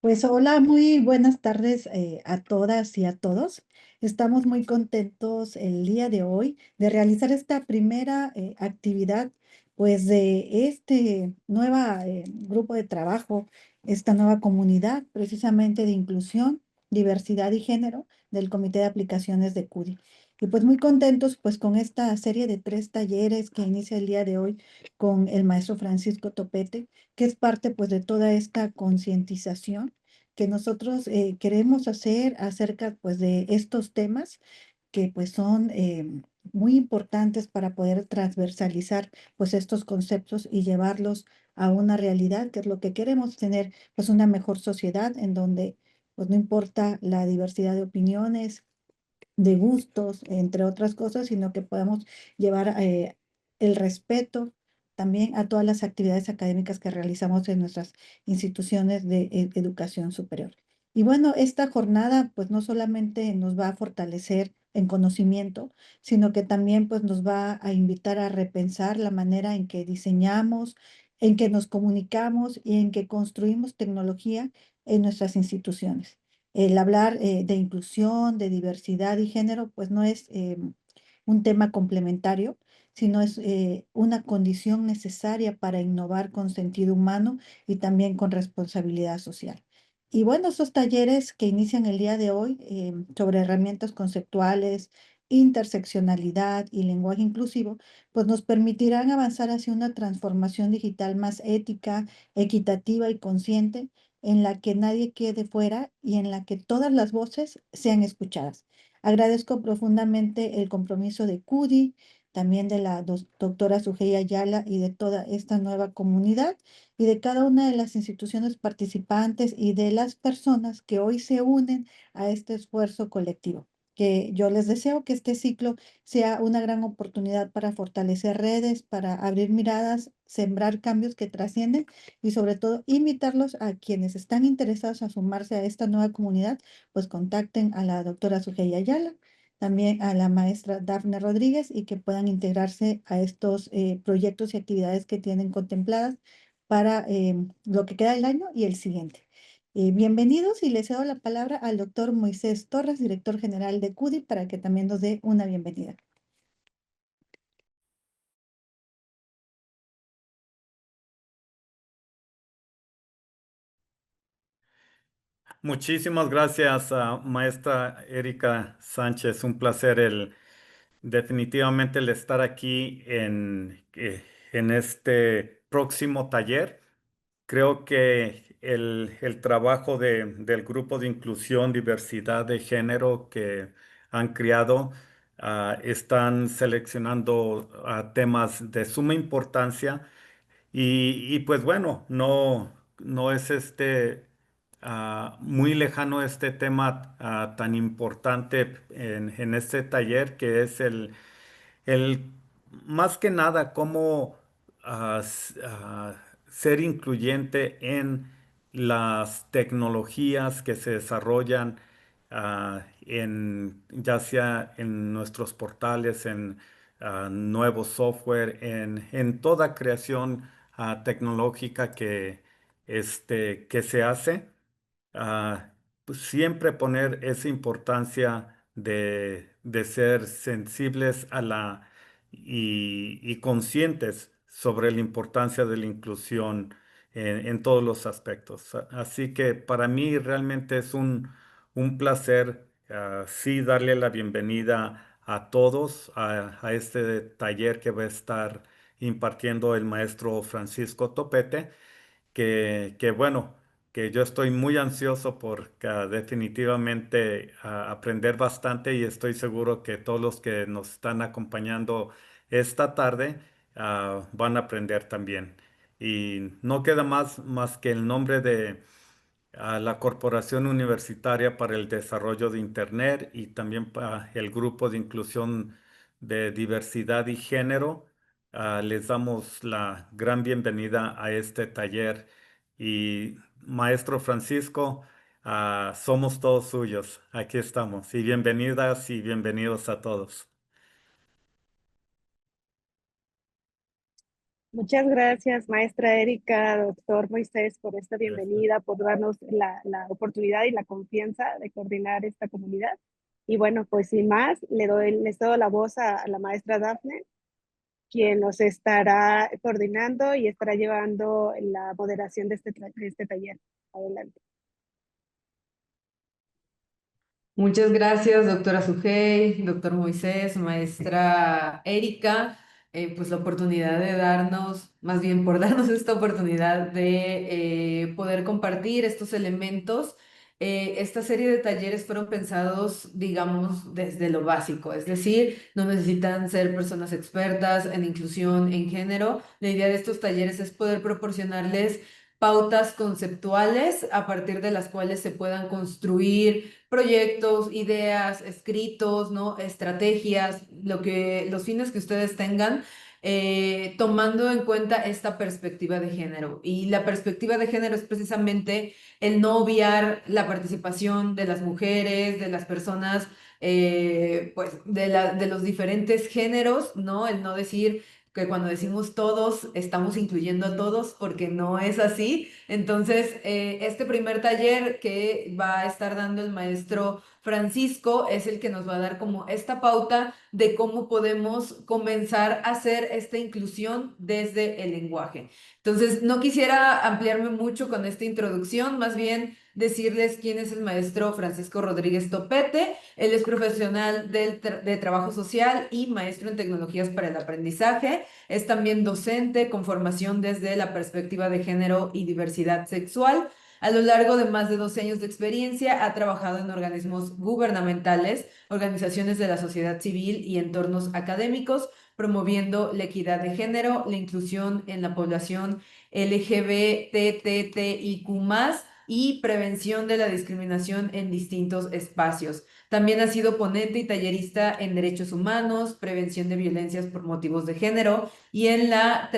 Pues hola, muy buenas tardes a todas y a todos. Estamos muy contentos el día de hoy de realizar esta primera actividad, pues de este nueva grupo de trabajo, esta nueva comunidad precisamente de inclusión, diversidad y género del Comité de Aplicaciones de CUDI. Y pues muy contentos pues con esta serie de 3 talleres que inicia el día de hoy con el maestro Francisco Topete, que es parte pues de toda esta concientización que nosotros queremos hacer acerca pues de estos temas que pues son muy importantes para poder transversalizar pues estos conceptos y llevarlos a una realidad, que es lo que queremos tener, pues una mejor sociedad en donde pues no importa la diversidad de opiniones, de gustos, entre otras cosas, sino que podamos llevar el respeto también a todas las actividades académicas que realizamos en nuestras instituciones de educación superior. Y bueno, esta jornada pues no solamente nos va a fortalecer en conocimiento, sino que también pues nos va a invitar a repensar la manera en que diseñamos, en que nos comunicamos y en que construimos tecnología en nuestras instituciones. El hablar de inclusión, de diversidad y género, pues no es un tema complementario, sino es una condición necesaria para innovar con sentido humano y también con responsabilidad social. Y bueno, esos talleres que inician el día de hoy sobre herramientas conceptuales, interseccionalidad y lenguaje inclusivo, pues nos permitirán avanzar hacia una transformación digital más ética, equitativa y consciente en la que nadie quede fuera y en la que todas las voces sean escuchadas. Agradezco profundamente el compromiso de CUDI, también de la doctora Sujei Ayala y de toda esta nueva comunidad y de cada una de las instituciones participantes y de las personas que hoy se unen a este esfuerzo colectivo. Que yo les deseo que este ciclo sea una gran oportunidad para fortalecer redes, para abrir miradas, sembrar cambios que trascienden y sobre todo invitarlos a quienes están interesados a sumarse a esta nueva comunidad, pues contacten a la doctora Sujei Ayala, también a la maestra Dafne Rodríguez y que puedan integrarse a estos proyectos y actividades que tienen contempladas para lo que queda del año y el siguiente. Bienvenidos y les cedo la palabra al doctor Moisés Torres, director general de CUDI, para que también nos dé una bienvenida. Muchísimas gracias, maestra Erika Sánchez. Un placer definitivamente el estar aquí en este próximo taller. Creo que el trabajo del grupo de inclusión, diversidad de género que han creado, están seleccionando temas de suma importancia pues bueno, no es muy lejano este tema tan importante en este taller que es el más que nada cómo ser incluyente en las tecnologías que se desarrollan ya sea en nuestros portales, en nuevo software, en toda creación tecnológica que se hace. Pues siempre poner esa importancia de ser sensibles y conscientes sobre la importancia de la inclusión en todos los aspectos. Así que para mí realmente es un placer, sí, darle la bienvenida a todos a este taller que va a estar impartiendo el maestro Francisco Topete que bueno, que yo estoy muy ansioso por definitivamente aprender bastante y estoy seguro que todos los que nos están acompañando esta tarde van a aprender también. Y no queda más que el nombre de la Corporación Universitaria para el Desarrollo de Internet y también para el Grupo de Inclusión de Diversidad y Género. Les damos la gran bienvenida a este taller y maestro Francisco, somos todos suyos. Aquí estamos y bienvenidas y bienvenidos a todos. Muchas gracias, maestra Erika, doctor Moisés, por esta Gracias. bienvenida, por darnos la oportunidad y la confianza de coordinar esta comunidad. Y bueno, pues sin más, les doy la voz a la maestra Dafne, quien nos estará coordinando y estará llevando la moderación de este taller. Adelante. Muchas gracias, doctora Sujei, doctor Moisés, maestra Erika, pues la oportunidad de darnos, más bien por darnos esta oportunidad de poder compartir estos elementos. Esta serie de talleres fueron pensados, digamos, desde lo básico, es decir, no necesitan ser personas expertas en inclusión en género. La idea de estos talleres es poder proporcionarles pautas conceptuales a partir de las cuales se puedan construir proyectos, ideas, escritos, ¿no? Estrategias, los fines que ustedes tengan, tomando en cuenta esta perspectiva de género. Y la perspectiva de género es precisamente el no obviar la participación de las mujeres, de las personas, pues, de los diferentes géneros, ¿no? El no decir que cuando decimos todos, estamos incluyendo a todos, porque no es así. Entonces, este primer taller que va a estar dando el maestro Francisco es el que nos va a dar como esta pauta de cómo podemos comenzar a hacer esta inclusión desde el lenguaje. Entonces, no quisiera ampliarme mucho con esta introducción, más bien decirles quién es el maestro Francisco Rodríguez Topete. Él es profesional de trabajo social y maestro en tecnologías para el aprendizaje. Es también docente con formación desde la perspectiva de género y diversidad sexual. A lo largo de más de 12 años de experiencia, ha trabajado en organismos gubernamentales, organizaciones de la sociedad civil y entornos académicos, promoviendo la equidad de género, la inclusión en la población LGBTTIQ+, y prevención de la discriminación en distintos espacios. También ha sido ponente y tallerista en derechos humanos, prevención de violencias por motivos de género y en la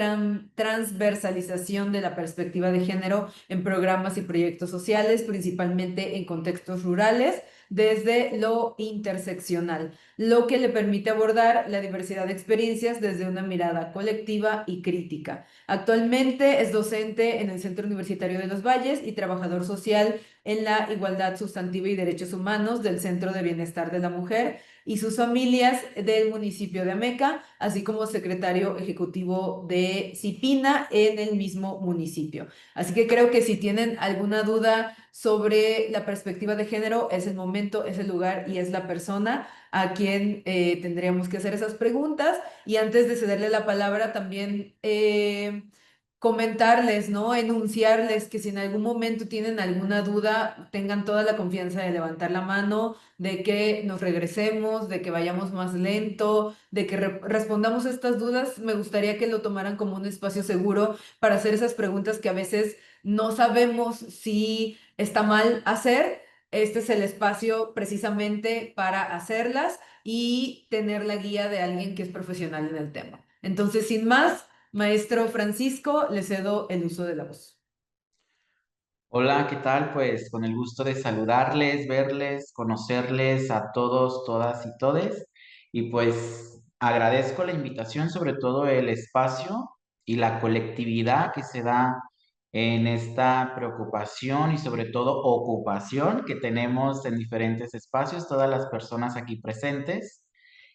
transversalización de la perspectiva de género en programas y proyectos sociales, principalmente en contextos rurales, desde lo interseccional, lo que le permite abordar la diversidad de experiencias desde una mirada colectiva y crítica. Actualmente es docente en el Centro Universitario de los Valles y trabajador social en la igualdad sustantiva y derechos humanos del Centro de Bienestar de la Mujer y sus familias del municipio de Ameca, así como secretario ejecutivo de CIPINA en el mismo municipio. Así que creo que si tienen alguna duda sobre la perspectiva de género, es el momento, es el lugar y es la persona a quien tendríamos que hacer esas preguntas. Y antes de cederle la palabra, también comentarles, ¿no? Enunciarles que si en algún momento tienen alguna duda, tengan toda la confianza de levantar la mano, de que nos regresemos, de que vayamos más lento, de que respondamos estas dudas. Me gustaría que lo tomaran como un espacio seguro para hacer esas preguntas que a veces no sabemos si está mal hacer. Este es el espacio precisamente para hacerlas y tener la guía de alguien que es profesional en el tema. Entonces, sin más, maestro Francisco, le cedo el uso de la voz. Hola, ¿qué tal? Pues con el gusto de saludarles, verles, conocerles a todos, todas y todes. Y pues agradezco la invitación, sobre todo el espacio y la colectividad que se da en esta preocupación y sobre todo ocupación que tenemos en diferentes espacios, todas las personas aquí presentes.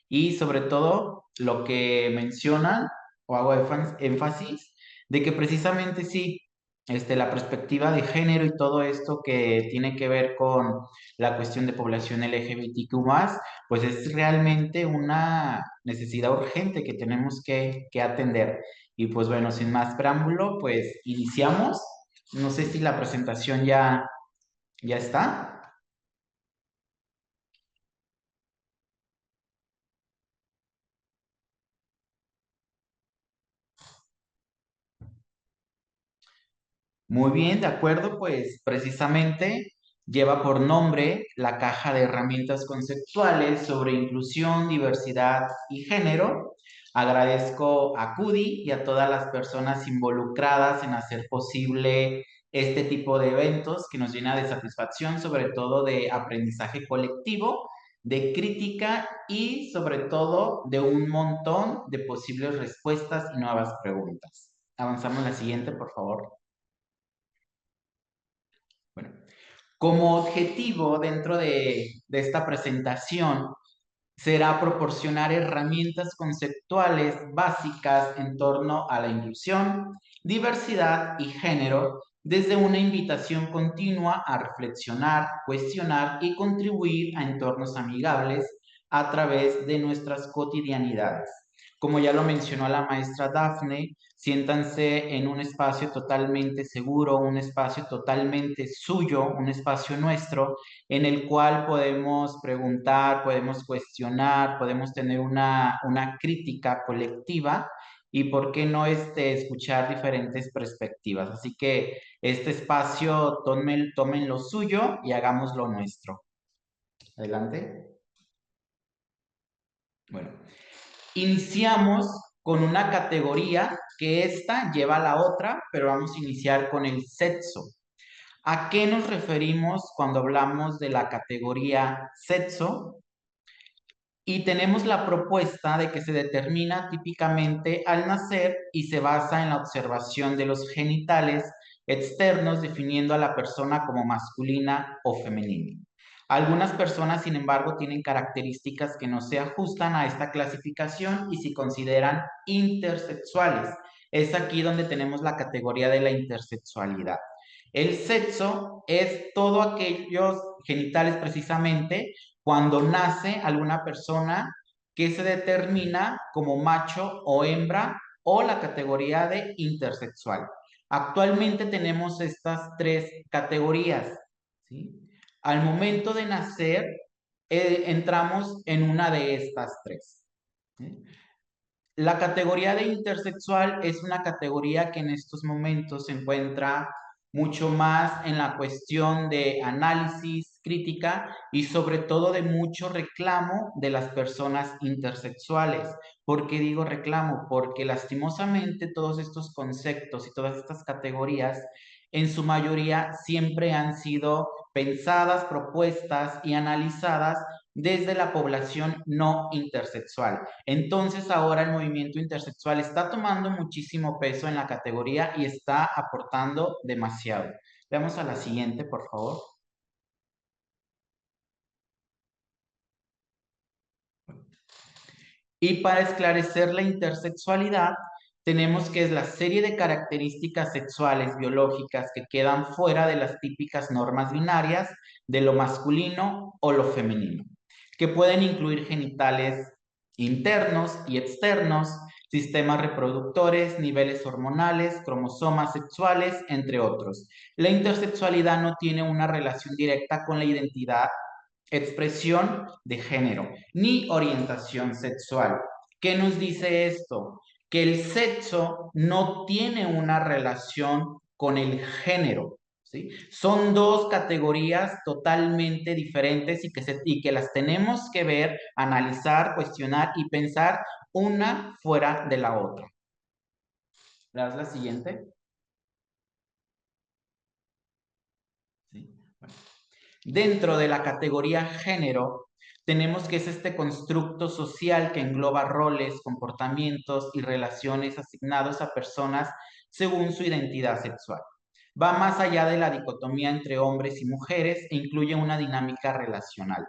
Y sobre todo lo que mencionan o hago énfasis de que precisamente sí, la perspectiva de género y todo esto que tiene que ver con la cuestión de población LGBTQ+, pues es realmente una necesidad urgente que tenemos que atender. Y pues bueno, sin más preámbulo, pues iniciamos. No sé si la presentación ya está. Muy bien, de acuerdo, pues precisamente lleva por nombre la caja de herramientas conceptuales sobre inclusión, diversidad y género. Agradezco a CUDI y a todas las personas involucradas en hacer posible este tipo de eventos que nos llena de satisfacción, sobre todo de aprendizaje colectivo, de crítica y sobre todo de un montón de posibles respuestas y nuevas preguntas. Avanzamos a la siguiente, por favor. Bueno, como objetivo dentro de esta presentación será proporcionar herramientas conceptuales básicas en torno a la inclusión, diversidad y género, desde una invitación continua a reflexionar, cuestionar y contribuir a entornos amigables a través de nuestras cotidianidades. Como ya lo mencionó la maestra Dafne, siéntanse en un espacio totalmente seguro, un espacio totalmente suyo, un espacio nuestro, en el cual podemos preguntar, podemos cuestionar, podemos tener una crítica colectiva y por qué no escuchar diferentes perspectivas. Así que este espacio tomen lo suyo y hagamos lo nuestro. Adelante. Bueno, iniciamos con una categoría que esta lleva a la otra, pero vamos a iniciar con el sexo. ¿A qué nos referimos cuando hablamos de la categoría sexo? Y tenemos la propuesta de que se determina típicamente al nacer y se basa en la observación de los genitales externos, definiendo a la persona como masculina o femenina. Algunas personas, sin embargo, tienen características que no se ajustan a esta clasificación y se consideran intersexuales. Es aquí donde tenemos la categoría de la intersexualidad. El sexo es todo aquellos genitales precisamente cuando nace alguna persona que se determina como macho o hembra o la categoría de intersexual. Actualmente tenemos estas tres categorías, ¿sí? Al momento de nacer, entramos en una de estas tres, ¿sí? La categoría de intersexual es una categoría que en estos momentos se encuentra mucho más en la cuestión de análisis, crítica y sobre todo de mucho reclamo de las personas intersexuales. ¿Por qué digo reclamo? Porque lastimosamente todos estos conceptos y todas estas categorías en su mayoría siempre han sido pensadas, propuestas y analizadas desde la población no intersexual. Entonces ahora el movimiento intersexual está tomando muchísimo peso en la categoría y está aportando demasiado. Veamos a la siguiente, por favor. Y para esclarecer la intersexualidad, tenemos que es la serie de características sexuales biológicas que quedan fuera de las típicas normas binarias de lo masculino o lo femenino, que pueden incluir genitales internos y externos, sistemas reproductores, niveles hormonales, cromosomas sexuales, entre otros. La intersexualidad no tiene una relación directa con la identidad, expresión de género, ni orientación sexual. ¿Qué nos dice esto? Que el sexo no tiene una relación con el género, ¿sí? Son dos categorías totalmente diferentes y que las tenemos que ver, analizar, cuestionar y pensar una fuera de la otra. ¿Das la siguiente? ¿Sí? Bueno. Dentro de la categoría género, tenemos que es este constructo social que engloba roles, comportamientos y relaciones asignados a personas según su identidad sexual. Va más allá de la dicotomía entre hombres y mujeres e incluye una dinámica relacional,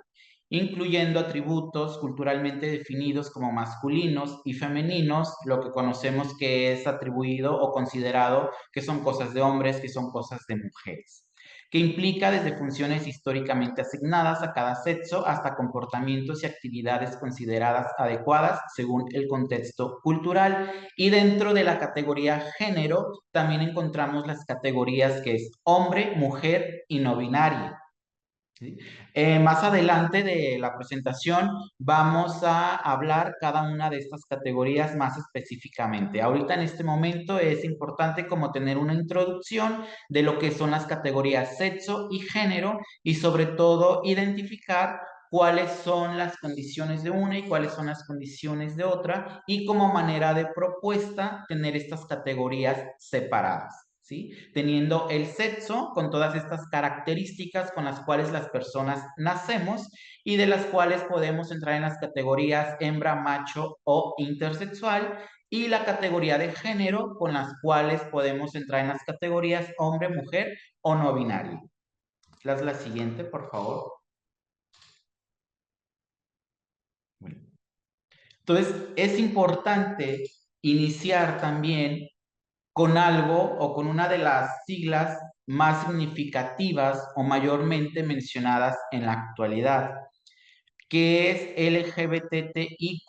incluyendo atributos culturalmente definidos como masculinos y femeninos, lo que conocemos que es atribuido o considerado que son cosas de hombres, que son cosas de mujeres, que implica desde funciones históricamente asignadas a cada sexo hasta comportamientos y actividades consideradas adecuadas según el contexto cultural. Y dentro de la categoría género también encontramos las categorías que es hombre, mujer y no binaria. ¿Sí? Más adelante de la presentación vamos a hablar cada una de estas categorías más específicamente. Ahorita en este momento es importante como tener una introducción de lo que son las categorías sexo y género y sobre todo identificar cuáles son las condiciones de una y cuáles son las condiciones de otra y como manera de propuesta tener estas categorías separadas. ¿sí? Teniendo el sexo con todas estas características con las cuales las personas nacemos y de las cuales podemos entrar en las categorías hembra, macho o intersexual, y la categoría de género con las cuales podemos entrar en las categorías hombre, mujer o no binario. La siguiente, por favor. Bueno. Entonces, es importante iniciar también con algo o con una de las siglas más significativas o mayormente mencionadas en la actualidad, que es LGBTIQ+,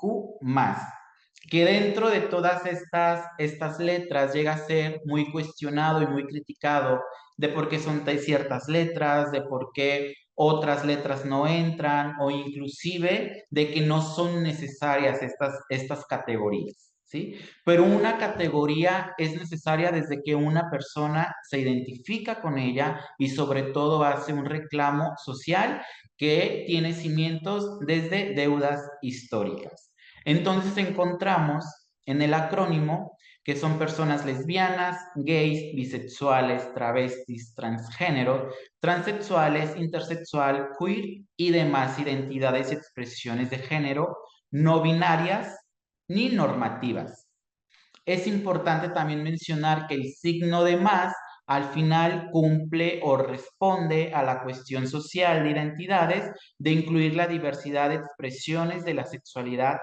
que dentro de todas estas letras llega a ser muy cuestionado y muy criticado de por qué son ciertas letras, de por qué otras letras no entran, o inclusive de que no son necesarias estas categorías, ¿sí? Pero una categoría es necesaria desde que una persona se identifica con ella y sobre todo hace un reclamo social que tiene cimientos desde deudas históricas. Entonces encontramos en el acrónimo que son personas lesbianas, gays, bisexuales, travestis, transgénero, transexuales, intersexual, queer y demás identidades y expresiones de género no binarias ni normativas. Es importante también mencionar que el signo de más al final cumple o responde a la cuestión social de identidades de incluir la diversidad de expresiones de la sexualidad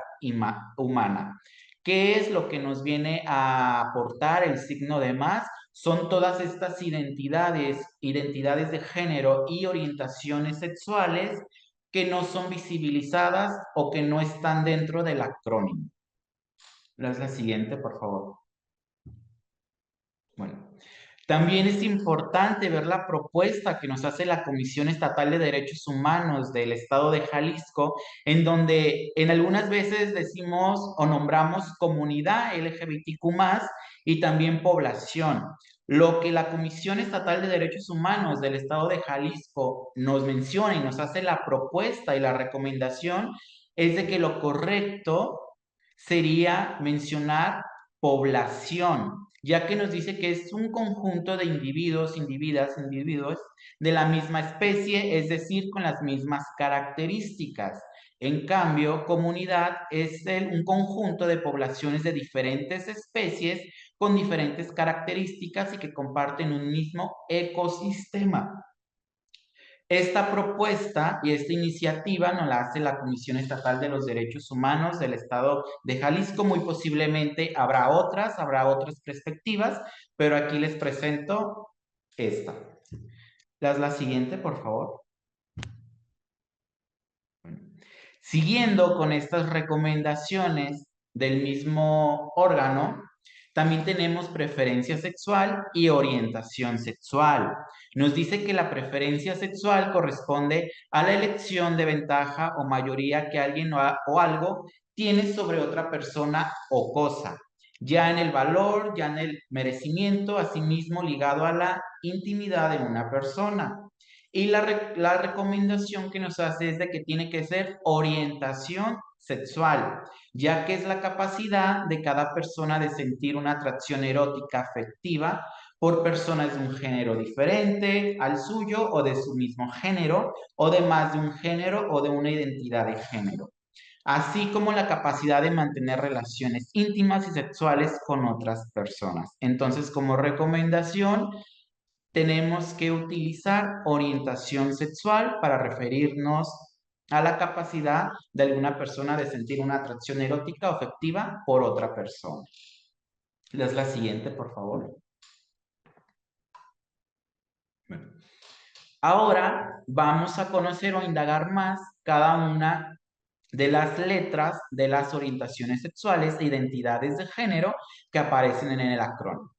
humana. ¿Qué es lo que nos viene a aportar el signo de más? Son todas estas identidades de género y orientaciones sexuales que no son visibilizadas o que no están dentro del acrónimo. La siguiente, por favor. Bueno, también es importante ver la propuesta que nos hace la Comisión Estatal de Derechos Humanos del Estado de Jalisco, en donde en algunas veces decimos o nombramos comunidad LGBTQ+, y también población. Lo que la Comisión Estatal de Derechos Humanos del Estado de Jalisco nos menciona y nos hace la propuesta y la recomendación es de que lo correcto sería mencionar población, ya que nos dice que es un conjunto de individuos de la misma especie, es decir, con las mismas características. En cambio, comunidad es un conjunto de poblaciones de diferentes especies con diferentes características y que comparten un mismo ecosistema. Esta propuesta y esta iniciativa nos la hace la Comisión Estatal de los Derechos Humanos del Estado de Jalisco. Muy posiblemente habrá otras perspectivas, pero aquí les presento esta. La siguiente, por favor. Siguiendo con estas recomendaciones del mismo órgano, también tenemos preferencia sexual y orientación sexual. Nos dice que la preferencia sexual corresponde a la elección de ventaja o mayoría que alguien o algo tiene sobre otra persona o cosa, ya en el valor, ya en el merecimiento, asimismo ligado a la intimidad de una persona. Y la recomendación que nos hace es de que tiene que ser orientación sexual, ya que es la capacidad de cada persona de sentir una atracción erótica afectiva por personas de un género diferente al suyo o de su mismo género o de más de un género o de una identidad de género, así como la capacidad de mantener relaciones íntimas y sexuales con otras personas. Entonces, como recomendación, tenemos que utilizar orientación sexual para referirnos a la capacidad de alguna persona de sentir una atracción erótica o afectiva por otra persona. La siguiente, por favor. Bueno. Ahora vamos a conocer o indagar más cada una de las letras de las orientaciones sexuales e identidades de género que aparecen en el acrónimo.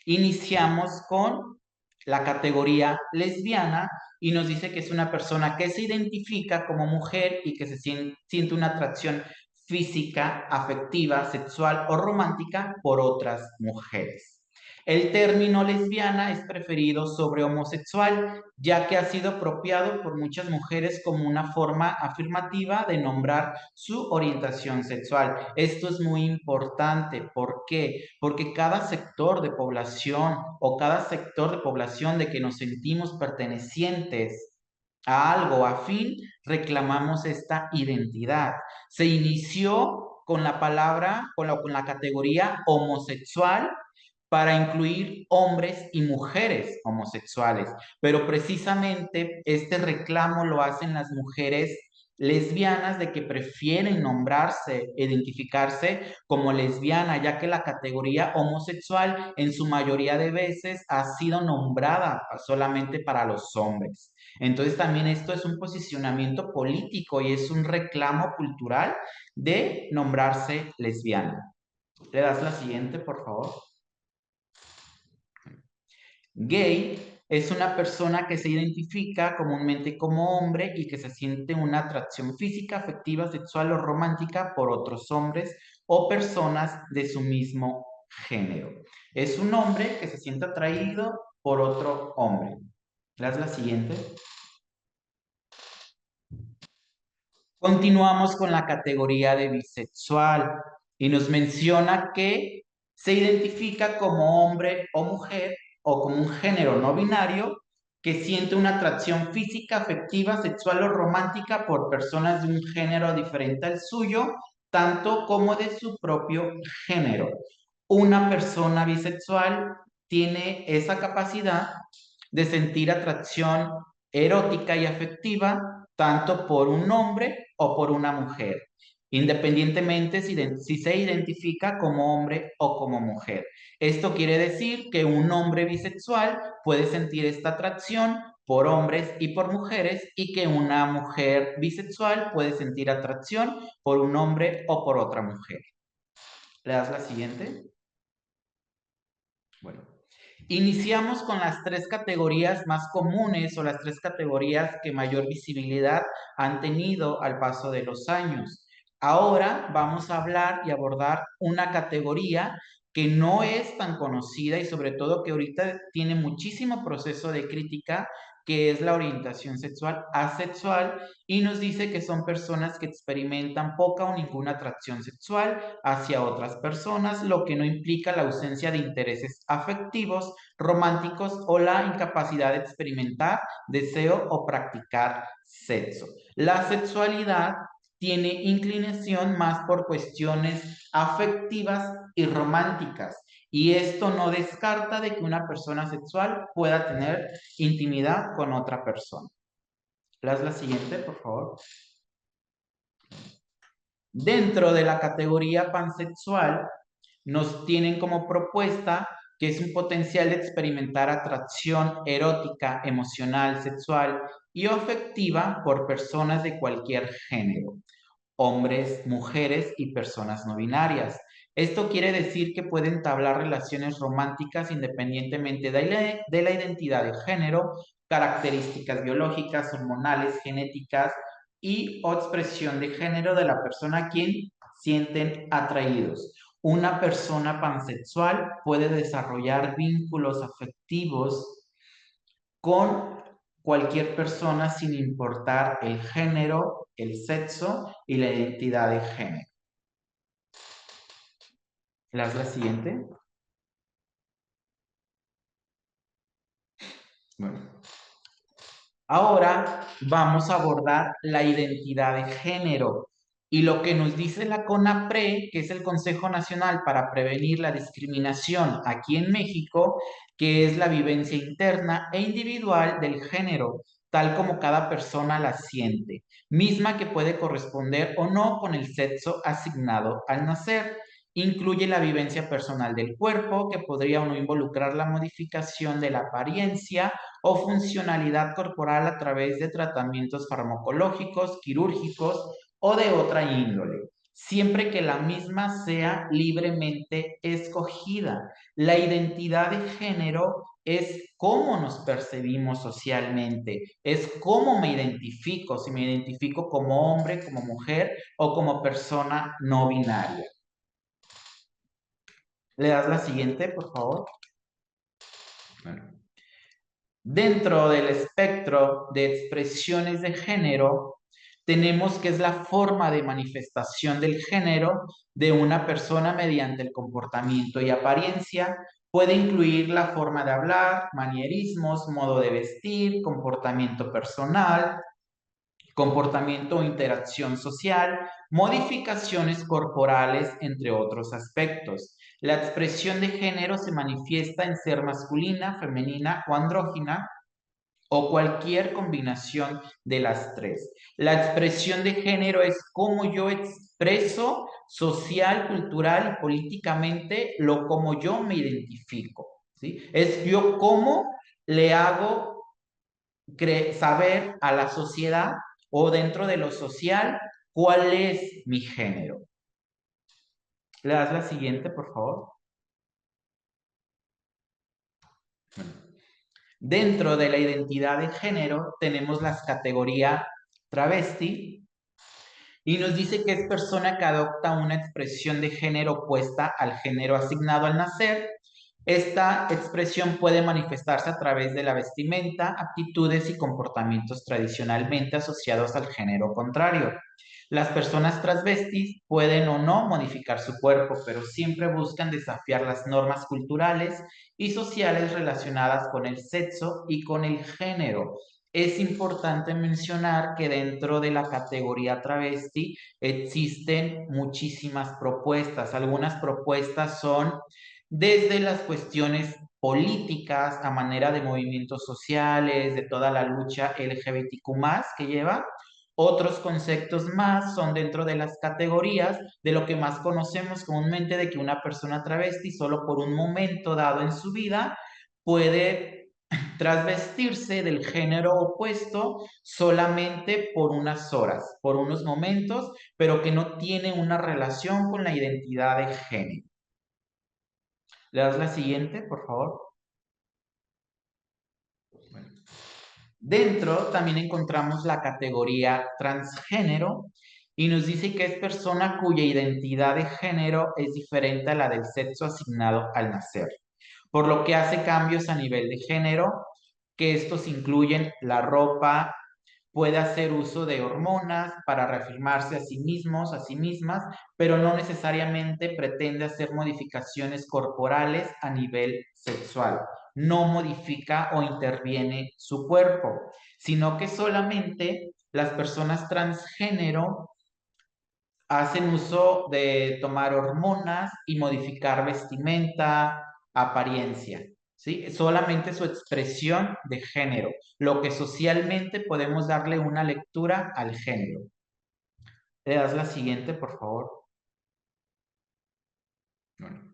Iniciamos con la categoría lesbiana y nos dice que es una persona que se identifica como mujer y que se siente una atracción física, afectiva, sexual o romántica por otras mujeres. El término lesbiana es preferido sobre homosexual, ya que ha sido apropiado por muchas mujeres como una forma afirmativa de nombrar su orientación sexual. Esto es muy importante. ¿Por qué? Porque cada sector de población o cada sector de población de que nos sentimos pertenecientes a algo afín, reclamamos esta identidad. Se inició con la palabra, con la categoría homosexual, para incluir hombres y mujeres homosexuales, pero precisamente este reclamo lo hacen las mujeres lesbianas de que prefieren nombrarse, identificarse como lesbiana, ya que la categoría homosexual en su mayoría de veces ha sido nombrada solamente para los hombres. Entonces también esto es un posicionamiento político y es un reclamo cultural de nombrarse lesbiana. ¿Le das la siguiente, por favor? Gay es una persona que se identifica comúnmente como hombre y que se siente una atracción física, afectiva, sexual o romántica por otros hombres o personas de su mismo género. Es un hombre que se siente atraído por otro hombre. ¿Das la siguiente? Continuamos con la categoría de bisexual y nos menciona que se identifica como hombre o mujer o como un género no binario que siente una atracción física, afectiva, sexual o romántica por personas de un género diferente al suyo, tanto como de su propio género. Una persona bisexual tiene esa capacidad de sentir atracción erótica y afectiva tanto por un hombre o por una mujer, independientemente si se identifica como hombre o como mujer. Esto quiere decir que un hombre bisexual puede sentir esta atracción por hombres y por mujeres y que una mujer bisexual puede sentir atracción por un hombre o por otra mujer. ¿Le das la siguiente? Bueno. Iniciamos con las tres categorías más comunes o las tres categorías que mayor visibilidad han tenido al paso de los años. Ahora vamos a hablar y abordar una categoría que no es tan conocida y sobre todo que ahorita tiene muchísimo proceso de crítica, que es la orientación sexual asexual, y nos dice que son personas que experimentan poca o ninguna atracción sexual hacia otras personas, lo que no implica la ausencia de intereses afectivos, románticos o la incapacidad de experimentar deseo o practicar sexo. La sexualidad tiene inclinación más por cuestiones afectivas y románticas, y esto no descarta de que una persona sexual pueda tener intimidad con otra persona. Haz la siguiente, por favor. Dentro de la categoría pansexual, nos tienen como propuesta que es un potencial de experimentar atracción erótica, emocional, sexual y afectiva por personas de cualquier género, hombres, mujeres y personas no binarias. Esto quiere decir que pueden entablar relaciones románticas independientemente de la identidad de género, características biológicas, hormonales, genéticas y o expresión de género de la persona a quien sienten atraídos. Una persona pansexual puede desarrollar vínculos afectivos con cualquier persona sin importar el género, el sexo y la identidad de género. ¿La siguiente? Bueno. Ahora vamos a abordar la identidad de género y lo que nos dice la CONAPRE, que es el Consejo Nacional para Prevenir la Discriminación aquí en México, que es la vivencia interna e individual del género, tal como cada persona la siente, misma que puede corresponder o no con el sexo asignado al nacer. Incluye la vivencia personal del cuerpo, que podría o no involucrar la modificación de la apariencia o funcionalidad corporal a través de tratamientos farmacológicos, quirúrgicos o de otra índole, siempre que la misma sea libremente escogida. La identidad de género es cómo nos percibimos socialmente, es cómo me identifico, si me identifico como hombre, como mujer o como persona no binaria. ¿Le das la siguiente, por favor? Bueno. Dentro del espectro de expresiones de género, tenemos que es la forma de manifestación del género de una persona mediante el comportamiento y apariencia. Puede incluir la forma de hablar, manierismos, modo de vestir, comportamiento personal, comportamiento o interacción social, modificaciones corporales, entre otros aspectos. La expresión de género se manifiesta en ser masculina, femenina o andrógina, o cualquier combinación de las tres. La expresión de género es cómo yo expreso social, cultural y políticamente lo como yo me identifico, ¿sí? Es yo cómo le hago saber a la sociedad o dentro de lo social cuál es mi género. ¿Le das la siguiente, por favor? Dentro de la identidad de género tenemos las categorías travesti y nos dice que es persona que adopta una expresión de género opuesta al género asignado al nacer. Esta expresión puede manifestarse a través de la vestimenta, actitudes y comportamientos tradicionalmente asociados al género contrario. Las personas transvestis pueden o no modificar su cuerpo, pero siempre buscan desafiar las normas culturales y sociales relacionadas con el sexo y con el género. Es importante mencionar que dentro de la categoría travesti existen muchísimas propuestas. Algunas propuestas son desde las cuestiones políticas a manera de movimientos sociales, de toda la lucha LGBTQ+ que lleva. Otros conceptos más son dentro de las categorías de lo que más conocemos comúnmente de que una persona travesti solo por un momento dado en su vida puede transvestirse del género opuesto solamente por unas horas, por unos momentos, pero que no tiene una relación con la identidad de género. ¿Le das la siguiente, por favor? Bueno. Dentro también encontramos la categoría transgénero y nos dice que es persona cuya identidad de género es diferente a la del sexo asignado al nacer, por lo que hace cambios a nivel de género, que estos incluyen la ropa, puede hacer uso de hormonas para reafirmarse a sí mismos, a sí mismas, pero no necesariamente pretende hacer modificaciones corporales a nivel sexual. No modifica o interviene su cuerpo, sino que solamente las personas transgénero hacen uso de tomar hormonas y modificar vestimenta, apariencia, ¿sí? Solamente su expresión de género, lo que socialmente podemos darle una lectura al género. ¿Le das la siguiente, por favor? Bueno.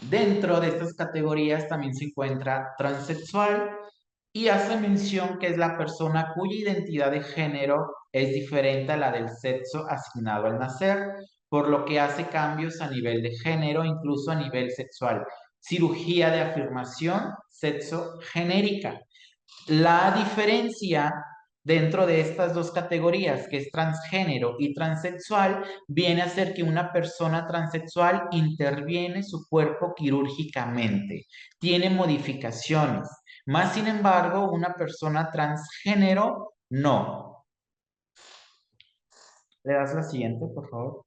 Dentro de estas categorías también se encuentra transexual y hace mención que es la persona cuya identidad de género es diferente a la del sexo asignado al nacer, por lo que hace cambios a nivel de género, incluso a nivel sexual. Cirugía de afirmación sexo genérica. La diferencia dentro de estas dos categorías, que es transgénero y transexual, viene a ser que una persona transexual interviene su cuerpo quirúrgicamente, tiene modificaciones, más sin embargo, una persona transgénero no. ¿Le das la siguiente, por favor?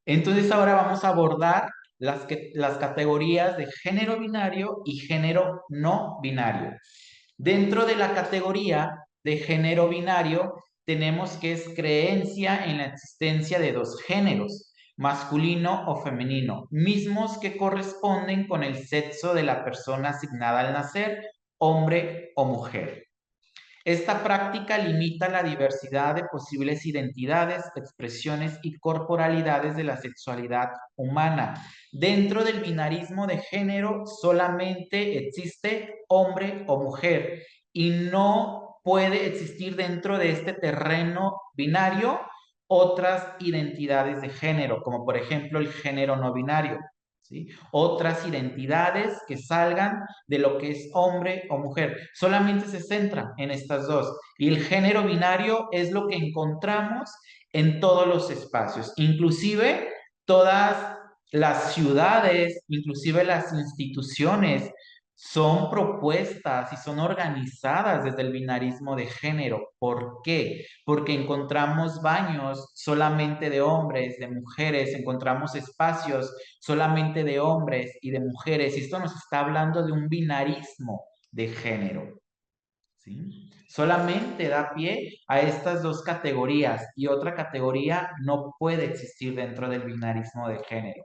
Entonces ahora vamos a abordar las categorías de género binario y género no binario. Dentro de la categoría de género binario tenemos que es creencia en la existencia de dos géneros, masculino o femenino, mismos que corresponden con el sexo de la persona asignada al nacer, hombre o mujer. Esta práctica limita la diversidad de posibles identidades, expresiones y corporalidades de la sexualidad humana. Dentro del binarismo de género solamente existe hombre o mujer y no puede existir dentro de este terreno binario otras identidades de género, como por ejemplo el género no binario. ¿Sí? Otras identidades que salgan de lo que es hombre o mujer. Solamente se centra en estas dos. Y el género binario es lo que encontramos en todos los espacios. Inclusive todas las ciudades, inclusive las instituciones, son propuestas y son organizadas desde el binarismo de género. ¿Por qué? Porque encontramos baños solamente de hombres, de mujeres, encontramos espacios solamente de hombres y de mujeres. Y esto nos está hablando de un binarismo de género, ¿sí? Solamente da pie a estas dos categorías y otra categoría no puede existir dentro del binarismo de género.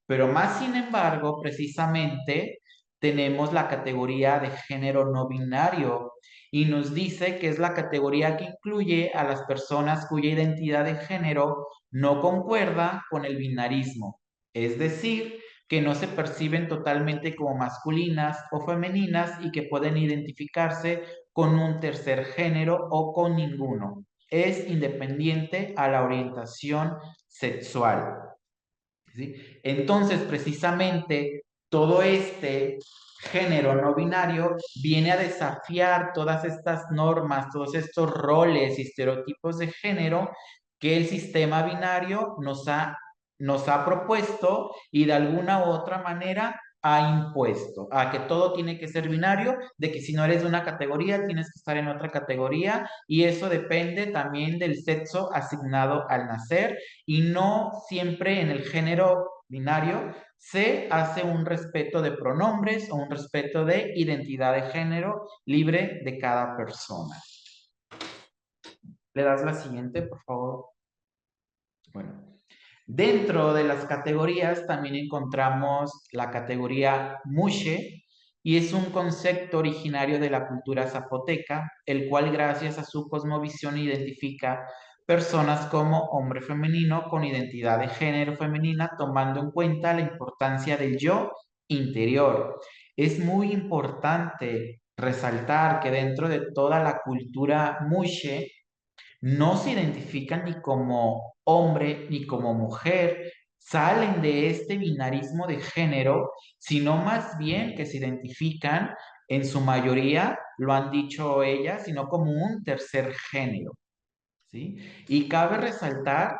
Pero más sin embargo, precisamente tenemos la categoría de género no binario y nos dice que es la categoría que incluye a las personas cuya identidad de género no concuerda con el binarismo. Es decir, que no se perciben totalmente como masculinas o femeninas y que pueden identificarse con un tercer género o con ninguno. Es independiente a la orientación sexual, ¿sí? Entonces, precisamente, todo este género no binario viene a desafiar todas estas normas, todos estos roles y estereotipos de género que el sistema binario nos ha propuesto y de alguna u otra manera ha impuesto, a que todo tiene que ser binario, de que si no eres de una categoría, tienes que estar en otra categoría, y eso depende también del sexo asignado al nacer, y no siempre en el género binario se hace un respeto de pronombres o un respeto de identidad de género libre de cada persona. ¿Le das la siguiente, por favor? Bueno, dentro de las categorías también encontramos la categoría Mushe, y es un concepto originario de la cultura zapoteca, el cual gracias a su cosmovisión identifica personas como hombre femenino con identidad de género femenina, tomando en cuenta la importancia del yo interior. Es muy importante resaltar que dentro de toda la cultura Mushe, no se identifican ni como hombre ni como mujer, salen de este binarismo de género, sino más bien que se identifican, en su mayoría, lo han dicho ellas, sino como un tercer género, ¿sí? Y cabe resaltar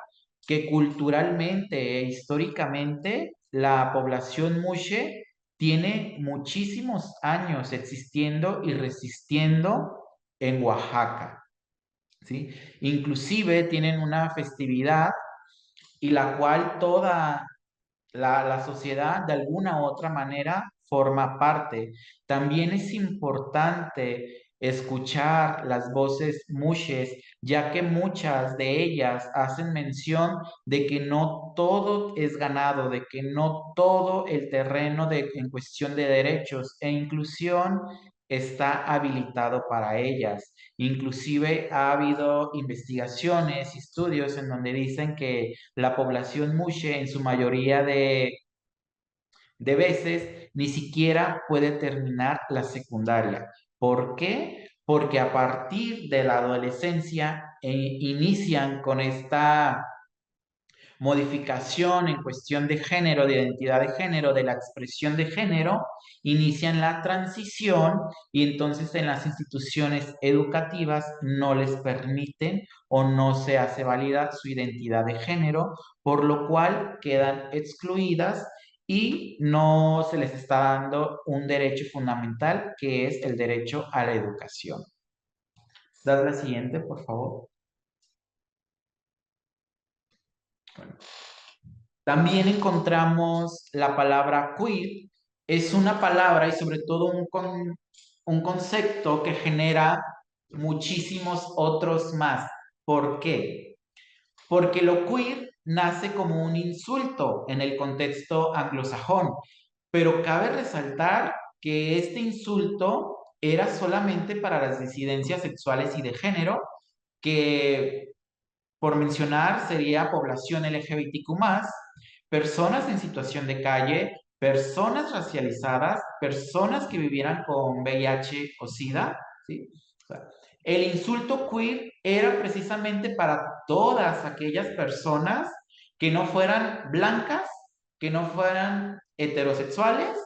que culturalmente e históricamente la población Mushe tiene muchísimos años existiendo y resistiendo en Oaxaca, ¿sí? Inclusive tienen una festividad y la cual toda la sociedad de alguna u otra manera forma parte. También es importante escuchar las voces mushes, ya que muchas de ellas hacen mención de que no todo es ganado, de que no todo el terreno en cuestión de derechos e inclusión está habilitado para ellas. Inclusive ha habido investigaciones y estudios en donde dicen que la población Mushe en su mayoría de veces ni siquiera puede terminar la secundaria. ¿Por qué? Porque a partir de la adolescencia inician con esta modificación en cuestión de género, de identidad de género, de la expresión de género, inician la transición y entonces en las instituciones educativas no les permiten o no se hace válida su identidad de género, por lo cual quedan excluidas y no se les está dando un derecho fundamental, que es el derecho a la educación. ¿Das la siguiente, por favor? Bueno. También encontramos la palabra queer. Es una palabra y sobre todo un concepto que genera muchísimos otros más. ¿Por qué? Porque lo queer nace como un insulto en el contexto anglosajón, pero cabe resaltar que este insulto era solamente para las disidencias sexuales y de género, que por mencionar sería población LGBTQ+, personas en situación de calle, personas racializadas, personas que vivieran con VIH o SIDA, ¿sí? O sea, el insulto queer era precisamente para todas aquellas personas que no fueran blancas, que no fueran heterosexuales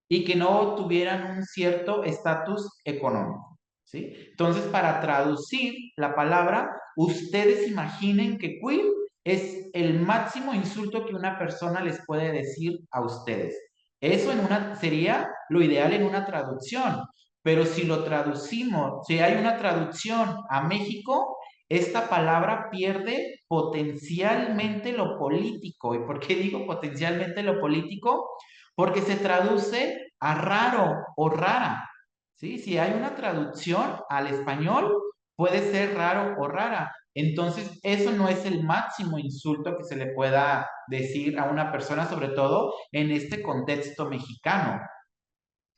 y que no tuvieran un cierto estatus económico, ¿sí? Entonces, para traducir la palabra, ustedes imaginen que queer es el máximo insulto que una persona les puede decir a ustedes. Eso sería lo ideal en una traducción, pero si lo traducimos, si hay una traducción a México, esta palabra pierde potencialmente lo político. ¿Y por qué digo potencialmente lo político? Porque se traduce a raro o rara. ¿Sí? Si hay una traducción al español, puede ser raro o rara. Entonces, eso no es el máximo insulto que se le pueda decir a una persona, sobre todo en este contexto mexicano.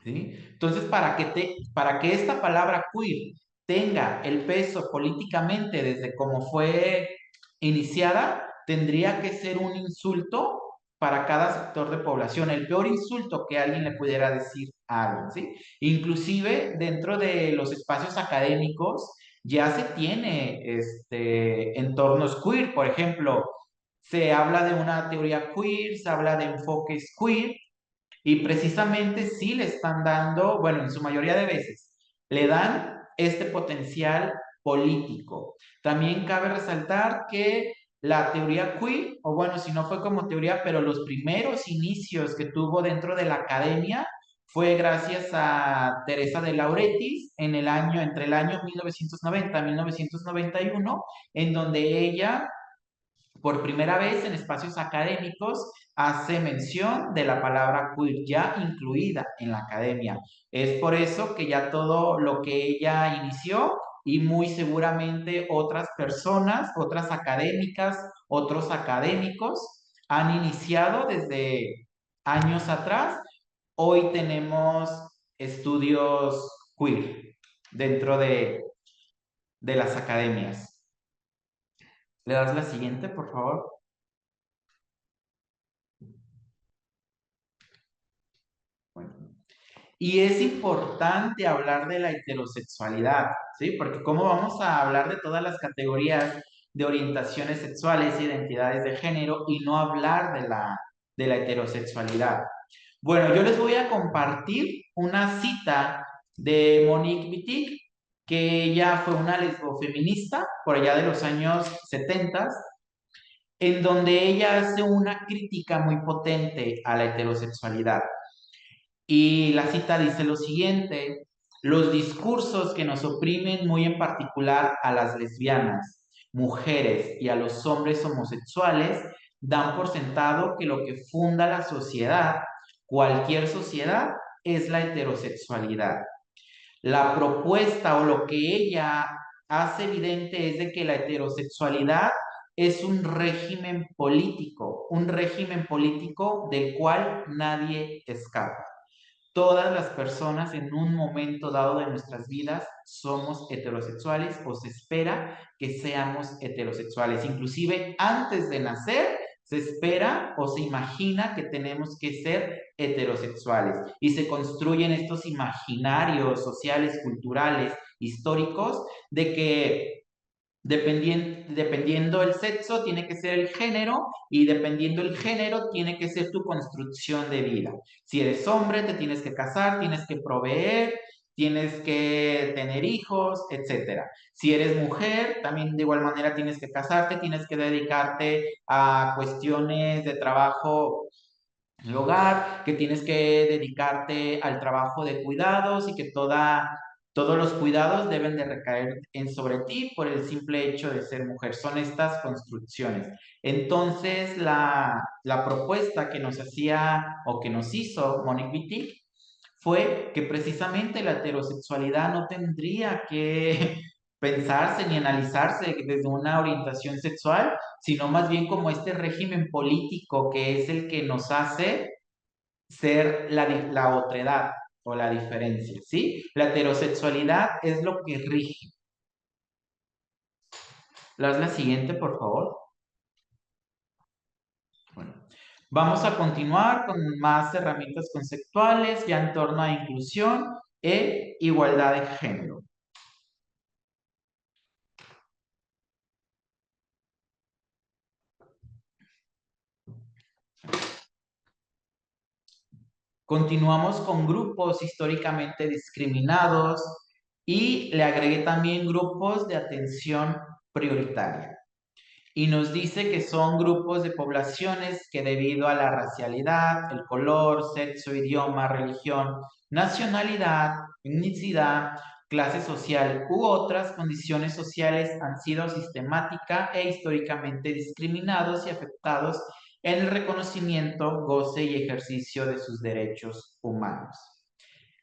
¿Sí? Entonces, para que esta palabra queer tenga el peso políticamente desde cómo fue iniciada, tendría que ser un insulto para cada sector de población, el peor insulto que alguien le pudiera decir a alguien, ¿sí? Inclusive dentro de los espacios académicos ya se tiene entornos queer, por ejemplo, se habla de una teoría queer, se habla de enfoques queer, y precisamente sí le están dando, bueno, en su mayoría de veces, le dan este potencial político. También cabe resaltar que la teoría queer, o bueno, si no fue como teoría, pero los primeros inicios que tuvo dentro de la academia fue gracias a Teresa de Lauretis entre el año 1990 y 1991, en donde ella por primera vez en espacios académicos hace mención de la palabra queer ya incluida en la academia. Es por eso que ya todo lo que ella inició y muy seguramente otras personas, otras académicas, otros académicos han iniciado desde años atrás. Hoy tenemos estudios queer dentro de las academias. ¿Le das la siguiente, por favor? Bueno. Y es importante hablar de la heterosexualidad, ¿sí? Porque ¿cómo vamos a hablar de todas las categorías de orientaciones sexuales, identidades de género y no hablar de la heterosexualidad? Bueno, yo les voy a compartir una cita de Monique Wittig, que ella fue una lesbofeminista por allá de los años 70, en donde ella hace una crítica muy potente a la heterosexualidad. Y la cita dice lo siguiente: los discursos que nos oprimen muy en particular a las lesbianas, mujeres y a los hombres homosexuales dan por sentado que lo que funda la sociedad, cualquier sociedad, es la heterosexualidad. La propuesta o lo que ella hace evidente es de que la heterosexualidad es un régimen político del cual nadie escapa. Todas las personas en un momento dado de nuestras vidas somos heterosexuales o se espera que seamos heterosexuales. Inclusive antes de nacer se espera o se imagina que tenemos que ser heterosexuales y se construyen estos imaginarios sociales, culturales, históricos de que dependiendo el sexo, tiene que ser el género, y dependiendo el género, tiene que ser tu construcción de vida. Si eres hombre, te tienes que casar, tienes que proveer, tienes que tener hijos, etc. Si eres mujer, también de igual manera tienes que casarte, tienes que dedicarte a cuestiones de trabajo en el hogar, que tienes que dedicarte al trabajo de cuidados y que todos los cuidados deben de recaer sobre ti por el simple hecho de ser mujer. Son estas construcciones. Entonces, la propuesta que nos hacía o que nos hizo Monique Wittig fue que precisamente la heterosexualidad no tendría que pensarse ni analizarse desde una orientación sexual, sino más bien como este régimen político que es el que nos hace ser la otredad o la diferencia, ¿sí? La heterosexualidad es lo que rige. La siguiente, por favor. Bueno, vamos a continuar con más herramientas conceptuales ya en torno a inclusión e igualdad de género. Continuamos con grupos históricamente discriminados y le agregué también grupos de atención prioritaria. y nos dice que son grupos de poblaciones que debido a la racialidad, el color, sexo, idioma, religión, nacionalidad, etnicidad, clase social u otras condiciones sociales han sido sistemática e históricamente discriminados y afectados en el reconocimiento, goce y ejercicio de sus derechos humanos.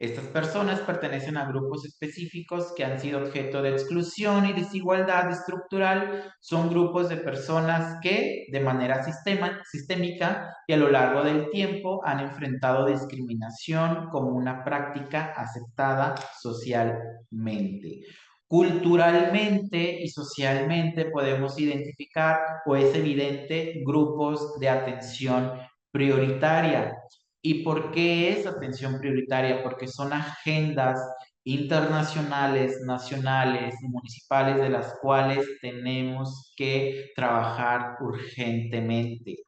Estas personas pertenecen a grupos específicos que han sido objeto de exclusión y desigualdad estructural. Son grupos de personas que, de manera sistémica y a lo largo del tiempo, han enfrentado discriminación como una práctica aceptada socialmente. Culturalmente y socialmente podemos identificar, o es evidente, grupos de atención prioritaria. ¿Y por qué es atención prioritaria? Porque son agendas internacionales, nacionales y municipales de las cuales tenemos que trabajar urgentemente,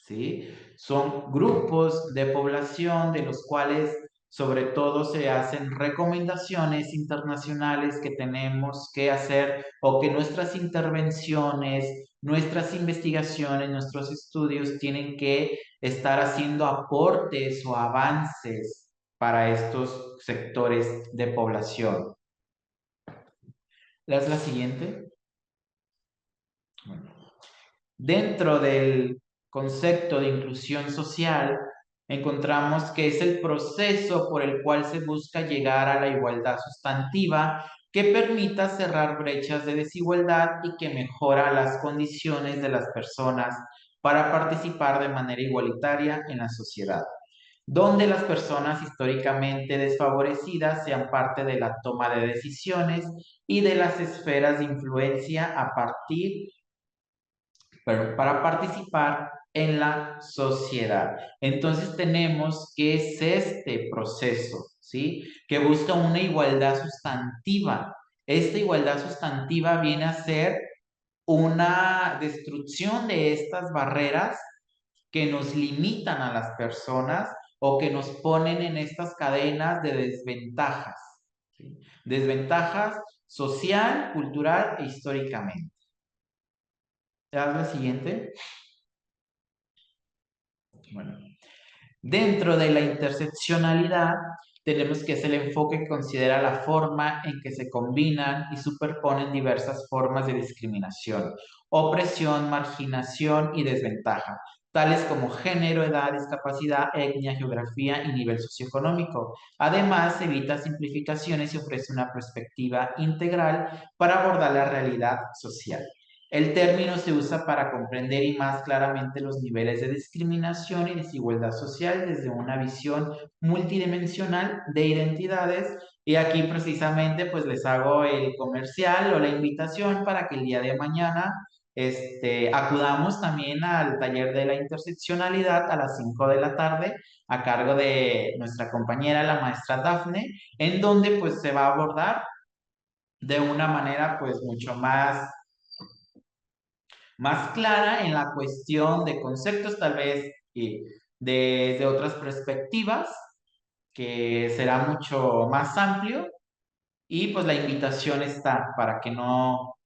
¿sí? Son grupos de población de los cuales sobre todo se hacen recomendaciones internacionales que tenemos que hacer, o que nuestras intervenciones, nuestras investigaciones, nuestros estudios tienen que estar haciendo aportes o avances para estos sectores de población. ¿Es la siguiente? Bueno. Dentro del concepto de inclusión social, encontramos que es el proceso por el cual se busca llegar a la igualdad sustantiva que permita cerrar brechas de desigualdad y que mejora las condiciones de las personas para participar de manera igualitaria en la sociedad, donde las personas históricamente desfavorecidas sean parte de la toma de decisiones y de las esferas de influencia para participar en la sociedad. Entonces tenemos que es este proceso, ¿sí? Que busca una igualdad sustantiva. Esta igualdad sustantiva viene a ser una destrucción de estas barreras que nos limitan a las personas o que nos ponen en estas cadenas de desventajas, ¿sí? Desventajas social, cultural e históricamente. ¿Haz la siguiente? Bueno, dentro de la interseccionalidad tenemos que es el enfoque que considera la forma en que se combinan y superponen diversas formas de discriminación, opresión, marginación y desventaja, tales como género, edad, discapacidad, etnia, geografía y nivel socioeconómico. Además, evita simplificaciones y ofrece una perspectiva integral para abordar la realidad social. El término se usa para comprender y más claramente los niveles de discriminación y desigualdad social desde una visión multidimensional de identidades. Y aquí precisamente pues les hago el comercial o la invitación para que el día de mañana acudamos también al taller de la interseccionalidad a las 5 de la tarde a cargo de nuestra compañera, la maestra Dafne, en donde pues se va a abordar de una manera pues mucho más clara en la cuestión de conceptos, tal vez y desde otras perspectivas, que será mucho más amplio. Y pues la invitación está para que no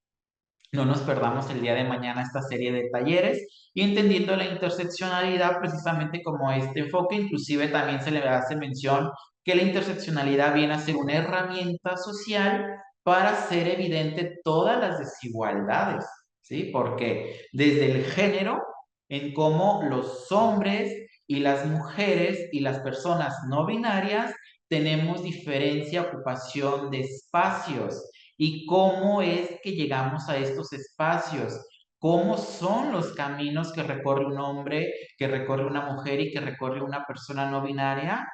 nos perdamos el día de mañana esta serie de talleres y entendiendo la interseccionalidad precisamente como este enfoque. Inclusive también se le hace mención que la interseccionalidad viene a ser una herramienta social para hacer evidente todas las desigualdades, ¿sí? Porque desde el género, en cómo los hombres y las mujeres y las personas no binarias tenemos diferencia ocupación de espacios. ¿Y cómo es que llegamos a estos espacios? ¿Cómo son los caminos que recorre un hombre, que recorre una mujer y que recorre una persona no binaria?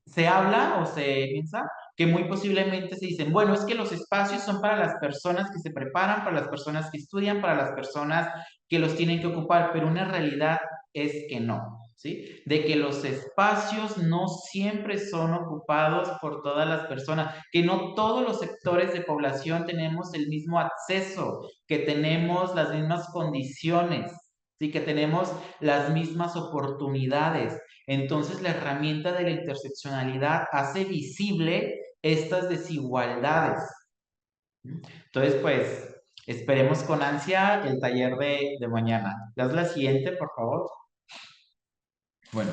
Se habla o se piensa que muy posiblemente se dicen, bueno, es que los espacios son para las personas que se preparan, para las personas que estudian, para las personas que los tienen que ocupar, pero una realidad es que no, ¿sí? De que los espacios no siempre son ocupados por todas las personas, que no todos los sectores de población tenemos el mismo acceso, que tenemos las mismas condiciones, ¿sí? Que tenemos las mismas oportunidades. Entonces, la herramienta de la interseccionalidad hace visible estas desigualdades, Entonces, pues, esperemos con ansia el taller de mañana. ¿Das la siguiente, por favor? Bueno,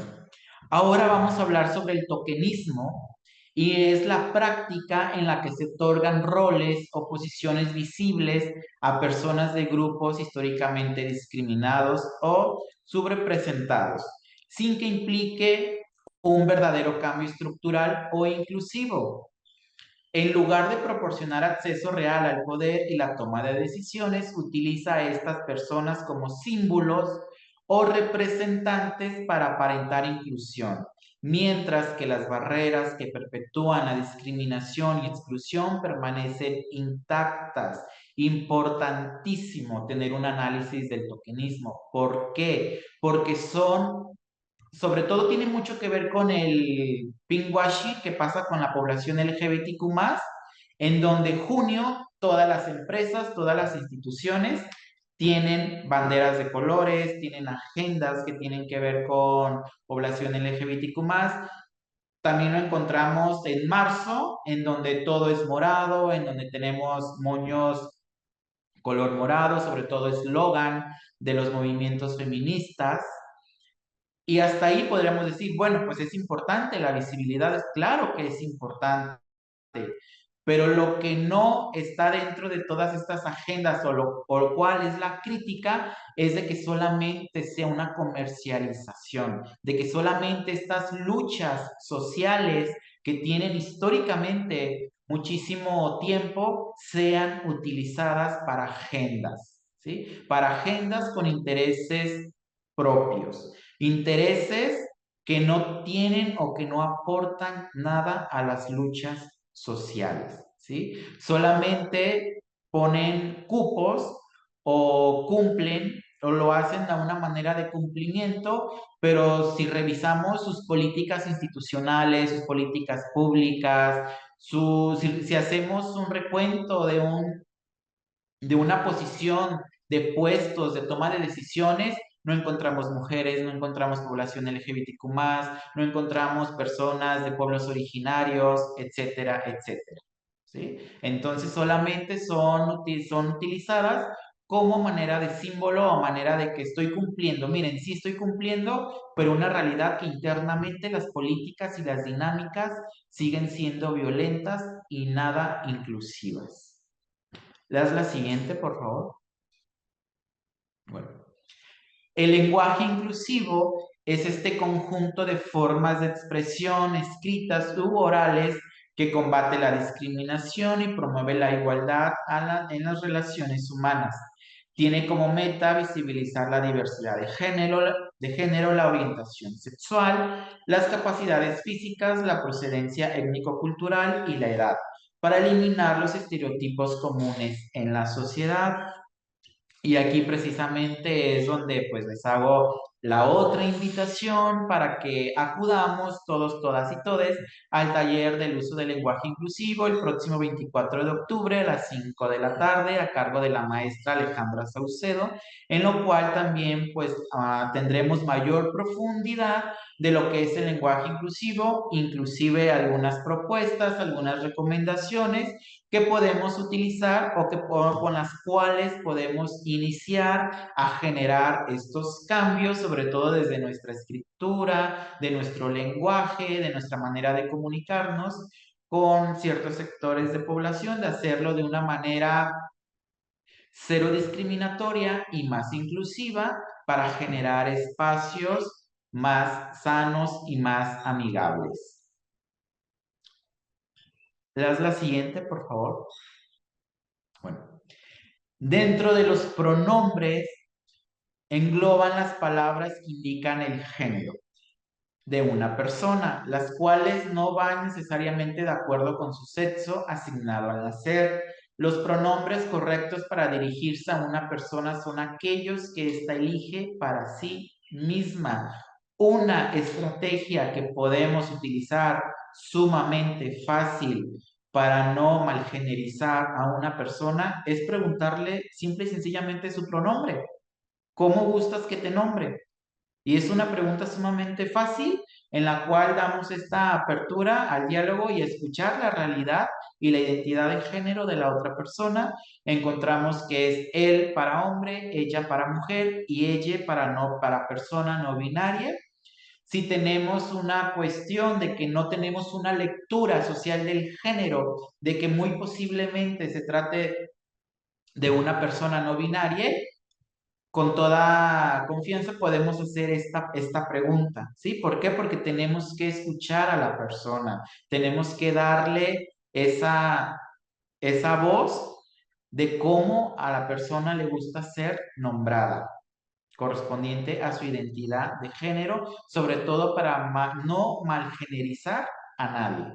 ahora vamos a hablar sobre el tokenismo y es la práctica en la que se otorgan roles o posiciones visibles a personas de grupos históricamente discriminados o subrepresentados, sin que implique un verdadero cambio estructural o inclusivo. En lugar de proporcionar acceso real al poder y la toma de decisiones, utiliza a estas personas como símbolos o representantes para aparentar inclusión, mientras que las barreras que perpetúan la discriminación y exclusión permanecen intactas. Importantísimo tener un análisis del tokenismo. ¿Por qué? Porque sobre todo tiene mucho que ver con el pinkwashing que pasa con la población LGBTQ+, en donde en junio todas las empresas, todas las instituciones tienen banderas de colores, tienen agendas que tienen que ver con población LGBTQ+. También lo encontramos en marzo, en donde todo es morado, en donde tenemos moños color morado, sobre todo eslogan de los movimientos feministas. Y hasta ahí podríamos decir, bueno, pues es importante la visibilidad, es claro que es importante, pero lo que no está dentro de todas estas agendas o lo cual es la crítica es de que solamente sea una comercialización, de que solamente estas luchas sociales que tienen históricamente muchísimo tiempo sean utilizadas para agendas, ¿sí? Para agendas con intereses propios. Intereses que no tienen o que no aportan nada a las luchas sociales, ¿sí? Solamente ponen cupos o cumplen o lo hacen de una manera de cumplimiento, pero si revisamos sus políticas institucionales, sus políticas públicas, si hacemos un recuento de una posición de puestos, de toma de decisiones, no encontramos mujeres, no encontramos población LGBTQ+, no encontramos personas de pueblos originarios, etcétera, etcétera. ¿Sí? Entonces solamente son utilizadas como manera de símbolo o manera de que estoy cumpliendo. Miren, sí estoy cumpliendo, pero una realidad que internamente las políticas y las dinámicas siguen siendo violentas y nada inclusivas. ¿Le das la siguiente, por favor? Bueno, el lenguaje inclusivo es este conjunto de formas de expresión escritas u orales que combate la discriminación y promueve la igualdad en las relaciones humanas. Tiene como meta visibilizar la diversidad de género, la orientación sexual, las capacidades físicas, la procedencia étnico-cultural y la edad, para eliminar los estereotipos comunes en la sociedad. Y aquí precisamente es donde pues les hago la otra invitación para que acudamos todos, todas y todes al taller del uso del lenguaje inclusivo el próximo 24 de octubre a las 5 de la tarde a cargo de la maestra Alejandra Saucedo, en lo cual también pues tendremos mayor profundidad de lo que es el lenguaje inclusivo, inclusive algunas propuestas, algunas recomendaciones que podemos utilizar con las cuales podemos iniciar a generar estos cambios, sobre todo desde nuestra escritura, de nuestro lenguaje, de nuestra manera de comunicarnos con ciertos sectores de población, de hacerlo de una manera cero discriminatoria y más inclusiva para generar espacios más sanos y más amigables. ¿Le das la siguiente, por favor? Bueno. Dentro de los pronombres engloban las palabras que indican el género de una persona, las cuales no van necesariamente de acuerdo con su sexo asignado al nacer. Los pronombres correctos para dirigirse a una persona son aquellos que ésta elige para sí misma. Una estrategia que podemos utilizar sumamente fácil para no malgenerizar a una persona es preguntarle simple y sencillamente su pronombre. ¿Cómo gustas que te nombre? Y es una pregunta sumamente fácil, en la cual damos esta apertura al diálogo y escuchar la realidad y la identidad de género de la otra persona. Encontramos que es él para hombre, ella para mujer y ella para persona no binaria. Si tenemos una cuestión de que no tenemos una lectura social del género, de que muy posiblemente se trate de una persona no binaria, con toda confianza podemos hacer esta pregunta, ¿sí? ¿Por qué? Porque tenemos que escuchar a la persona, tenemos que darle esa voz de cómo a la persona le gusta ser nombrada, correspondiente a su identidad de género, sobre todo para no malgenerizar a nadie.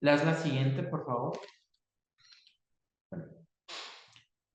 La siguiente, por favor.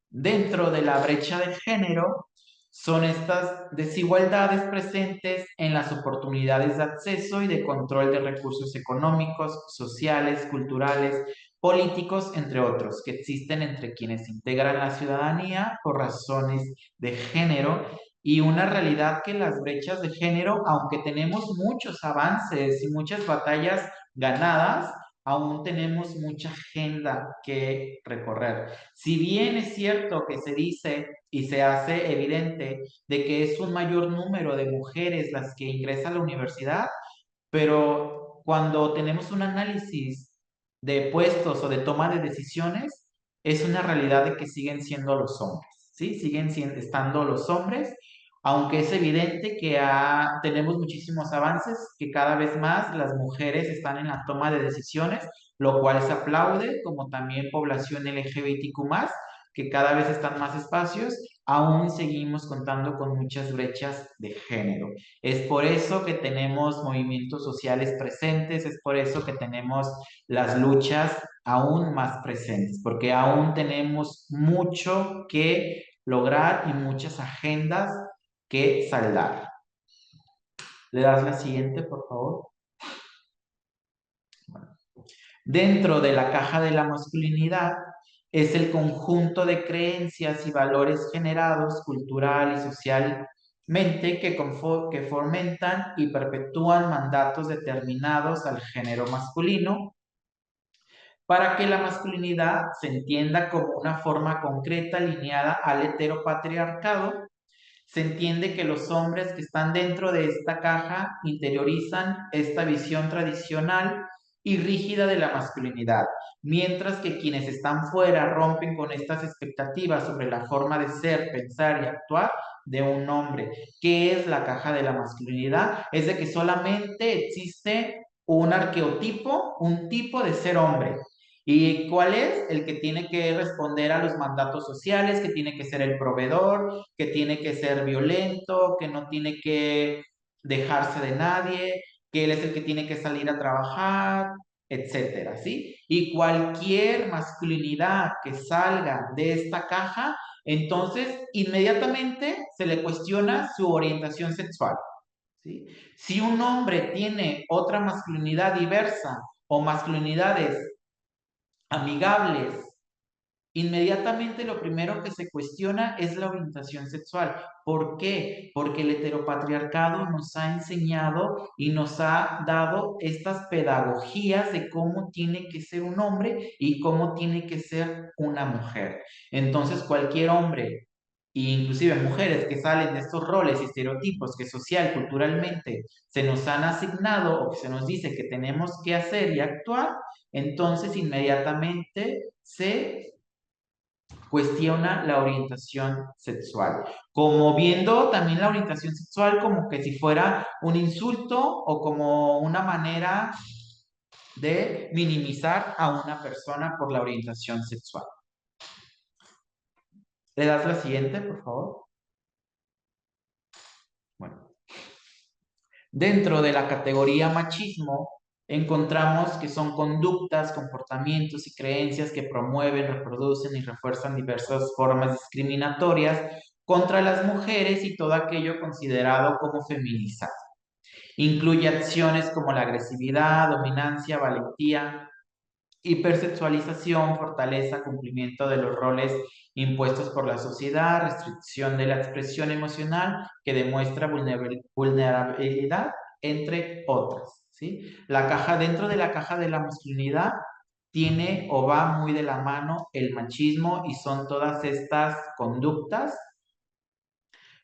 Dentro de la brecha de género son estas desigualdades presentes en las oportunidades de acceso y de control de recursos económicos, sociales, culturales, políticos, entre otros, que existen entre quienes integran la ciudadanía por razones de género, y una realidad que las brechas de género, aunque tenemos muchos avances y muchas batallas ganadas, aún tenemos mucha agenda que recorrer. Si bien es cierto que se dice y se hace evidente de que es un mayor número de mujeres las que ingresan a la universidad, pero cuando tenemos un análisis de puestos o de toma de decisiones, es una realidad de que siguen siendo los hombres, ¿sí? Siguen estando los hombres, aunque es evidente que tenemos muchísimos avances, que cada vez más las mujeres están en la toma de decisiones, lo cual se aplaude, como también población LGBTQ+, que cada vez están más espacios, aún seguimos contando con muchas brechas de género. Es por eso que tenemos movimientos sociales presentes, es por eso que tenemos las luchas aún más presentes, porque aún tenemos mucho que lograr y muchas agendas que saldar. ¿Le das la siguiente, por favor? Bueno. Dentro de la caja de la masculinidad es el conjunto de creencias y valores generados cultural y socialmente que fomentan y perpetúan mandatos determinados al género masculino, para que la masculinidad se entienda como una forma concreta alineada al heteropatriarcado. Se entiende que los hombres que están dentro de esta caja interiorizan esta visión tradicional y rígida de la masculinidad, mientras que quienes están fuera rompen con estas expectativas sobre la forma de ser, pensar y actuar de un hombre. ¿Qué es la caja de la masculinidad? Es de que solamente existe un arqueotipo, un tipo de ser hombre. ¿Y cuál es? El que tiene que responder a los mandatos sociales, que tiene que ser el proveedor, que tiene que ser violento, que no tiene que dejarse de nadie, que él es el que tiene que salir a trabajar, etcétera, ¿sí? Y cualquier masculinidad que salga de esta caja, entonces inmediatamente se le cuestiona su orientación sexual, ¿sí? Si un hombre tiene otra masculinidad diversa o masculinidades amigables, inmediatamente lo primero que se cuestiona es la orientación sexual. ¿Por qué? Porque el heteropatriarcado nos ha enseñado y nos ha dado estas pedagogías de cómo tiene que ser un hombre y cómo tiene que ser una mujer. Entonces, cualquier hombre, e inclusive mujeres que salen de estos roles y estereotipos que social, culturalmente se nos han asignado o que se nos dice que tenemos que hacer y actuar, entonces inmediatamente se cuestiona la orientación sexual, como viendo también la orientación sexual como que si fuera un insulto o como una manera de minimizar a una persona por la orientación sexual. ¿Le das la siguiente, por favor? Bueno. Dentro de la categoría machismo, encontramos que son conductas, comportamientos y creencias que promueven, reproducen y refuerzan diversas formas discriminatorias contra las mujeres y todo aquello considerado como feminizado. Incluye acciones como la agresividad, dominancia, valentía, hipersexualización, fortaleza, cumplimiento de los roles impuestos por la sociedad, restricción de la expresión emocional que demuestra vulnerabilidad entre otras, ¿sí? Dentro de la caja de la masculinidad tiene o va muy de la mano el machismo y son todas estas conductas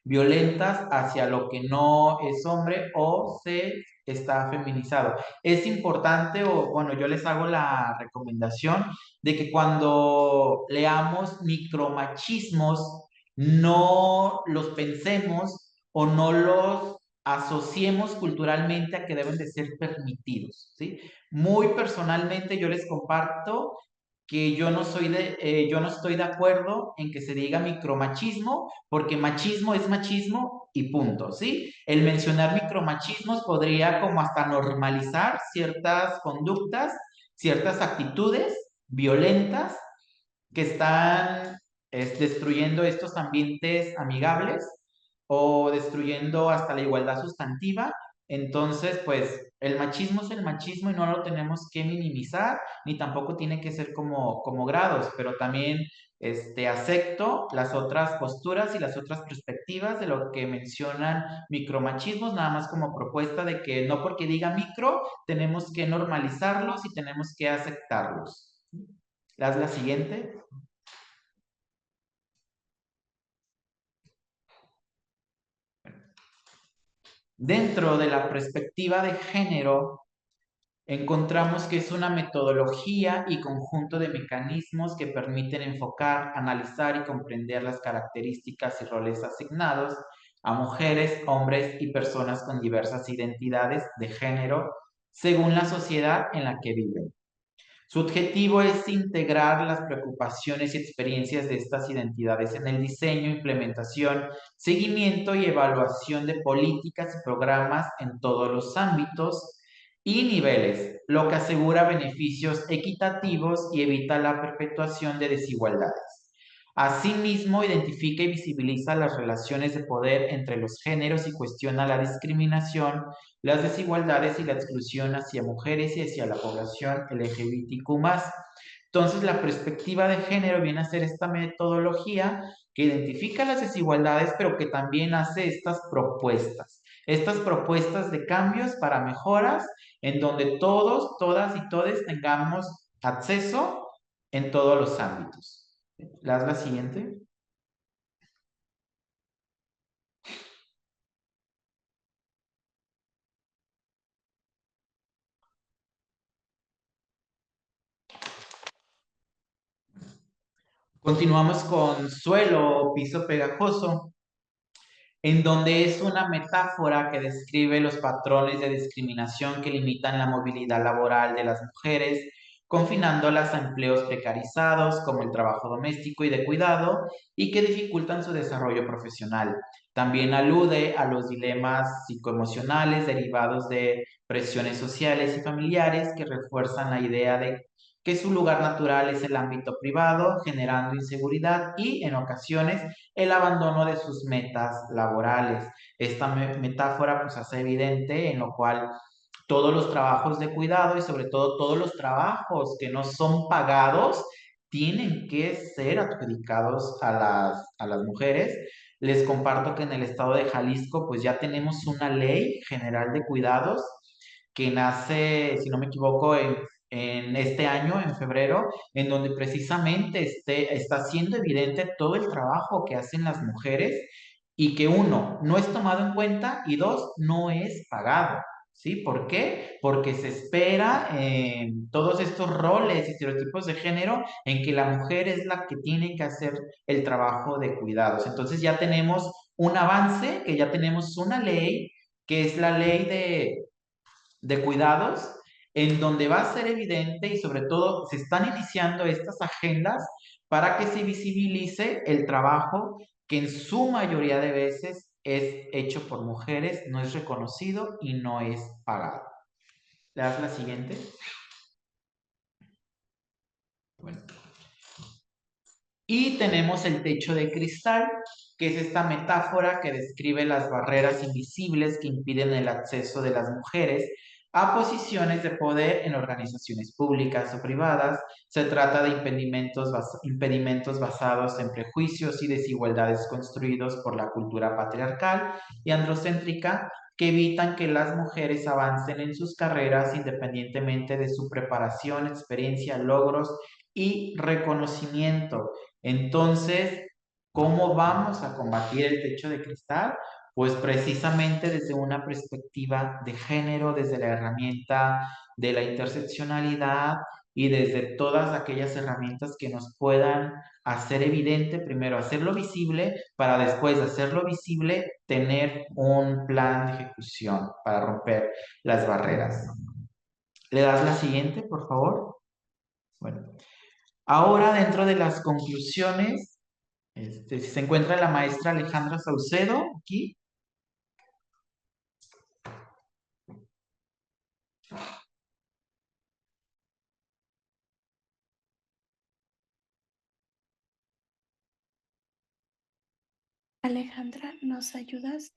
violentas hacia lo que no es hombre o se está feminizado. Es importante, o bueno, yo les hago la recomendación de que cuando leamos micromachismos, no los pensemos o no los asociemos culturalmente a que deben de ser permitidos, ¿sí? Muy personalmente yo les comparto que yo no estoy de acuerdo en que se diga micromachismo, porque machismo es machismo y punto, ¿sí? El mencionar micromachismos podría como hasta normalizar ciertas conductas, ciertas actitudes violentas que están destruyendo estos ambientes amigables o destruyendo hasta la igualdad sustantiva. Entonces, pues el machismo es el machismo y no lo tenemos que minimizar, ni tampoco tiene que ser como grados, pero también acepto las otras posturas y las otras perspectivas de lo que mencionan micromachismos, nada más como propuesta de que no porque diga micro, tenemos que normalizarlos y tenemos que aceptarlos. Haz la siguiente. Dentro de la perspectiva de género, encontramos que es una metodología y conjunto de mecanismos que permiten enfocar, analizar y comprender las características y roles asignados a mujeres, hombres y personas con diversas identidades de género según la sociedad en la que viven. Su objetivo es integrar las preocupaciones y experiencias de estas identidades en el diseño, implementación, seguimiento y evaluación de políticas y programas en todos los ámbitos y niveles, lo que asegura beneficios equitativos y evita la perpetuación de desigualdades. Asimismo, identifica y visibiliza las relaciones de poder entre los géneros y cuestiona la discriminación, las desigualdades y la exclusión hacia mujeres y hacia la población LGBTQ+. Entonces, la perspectiva de género viene a ser esta metodología que identifica las desigualdades, pero que también hace estas propuestas de cambios para mejoras en donde todos, todas y todes tengamos acceso en todos los ámbitos. La siguiente. Continuamos con suelo o piso pegajoso, en donde es una metáfora que describe los patrones de discriminación que limitan la movilidad laboral de las mujeres, confinándolas a empleos precarizados como el trabajo doméstico y de cuidado y que dificultan su desarrollo profesional. También alude a los dilemas psicoemocionales derivados de presiones sociales y familiares que refuerzan la idea de que su lugar natural es el ámbito privado, generando inseguridad y, en ocasiones, el abandono de sus metas laborales. Esta metáfora pues hace evidente en lo cual todos los trabajos de cuidado y sobre todo todos los trabajos que no son pagados tienen que ser adjudicados a las mujeres. Les comparto que en el estado de Jalisco pues ya tenemos una ley general de cuidados que nace, si no me equivoco, en este año, en febrero, en donde precisamente está siendo evidente todo el trabajo que hacen las mujeres y que uno, no es tomado en cuenta y dos, no es pagado. ¿Sí? ¿Por qué? Porque se espera en todos estos roles y estereotipos de género en que la mujer es la que tiene que hacer el trabajo de cuidados. Entonces ya tenemos un avance, que ya tenemos una ley, que es la ley de cuidados, en donde va a ser evidente y sobre todo se están iniciando estas agendas para que se visibilice el trabajo que en su mayoría de veces es hecho por mujeres, no es reconocido y no es pagado. ¿Le das la siguiente? Bueno. Y tenemos el techo de cristal, que es esta metáfora que describe las barreras invisibles que impiden el acceso de las mujeres a posiciones de poder en organizaciones públicas o privadas. Se trata de impedimentos basados en prejuicios y desigualdades construidos por la cultura patriarcal y androcéntrica que evitan que las mujeres avancen en sus carreras independientemente de su preparación, experiencia, logros y reconocimiento. Entonces, ¿cómo vamos a combatir el techo de cristal? Pues precisamente desde una perspectiva de género, desde la herramienta de la interseccionalidad y desde todas aquellas herramientas que nos puedan hacer evidente, primero hacerlo visible, para después de hacerlo visible, tener un plan de ejecución para romper las barreras. ¿Le das la siguiente, por favor? Bueno, ahora dentro de las conclusiones, se encuentra la maestra Alejandra Saucedo aquí. Alejandra, ¿nos ayudas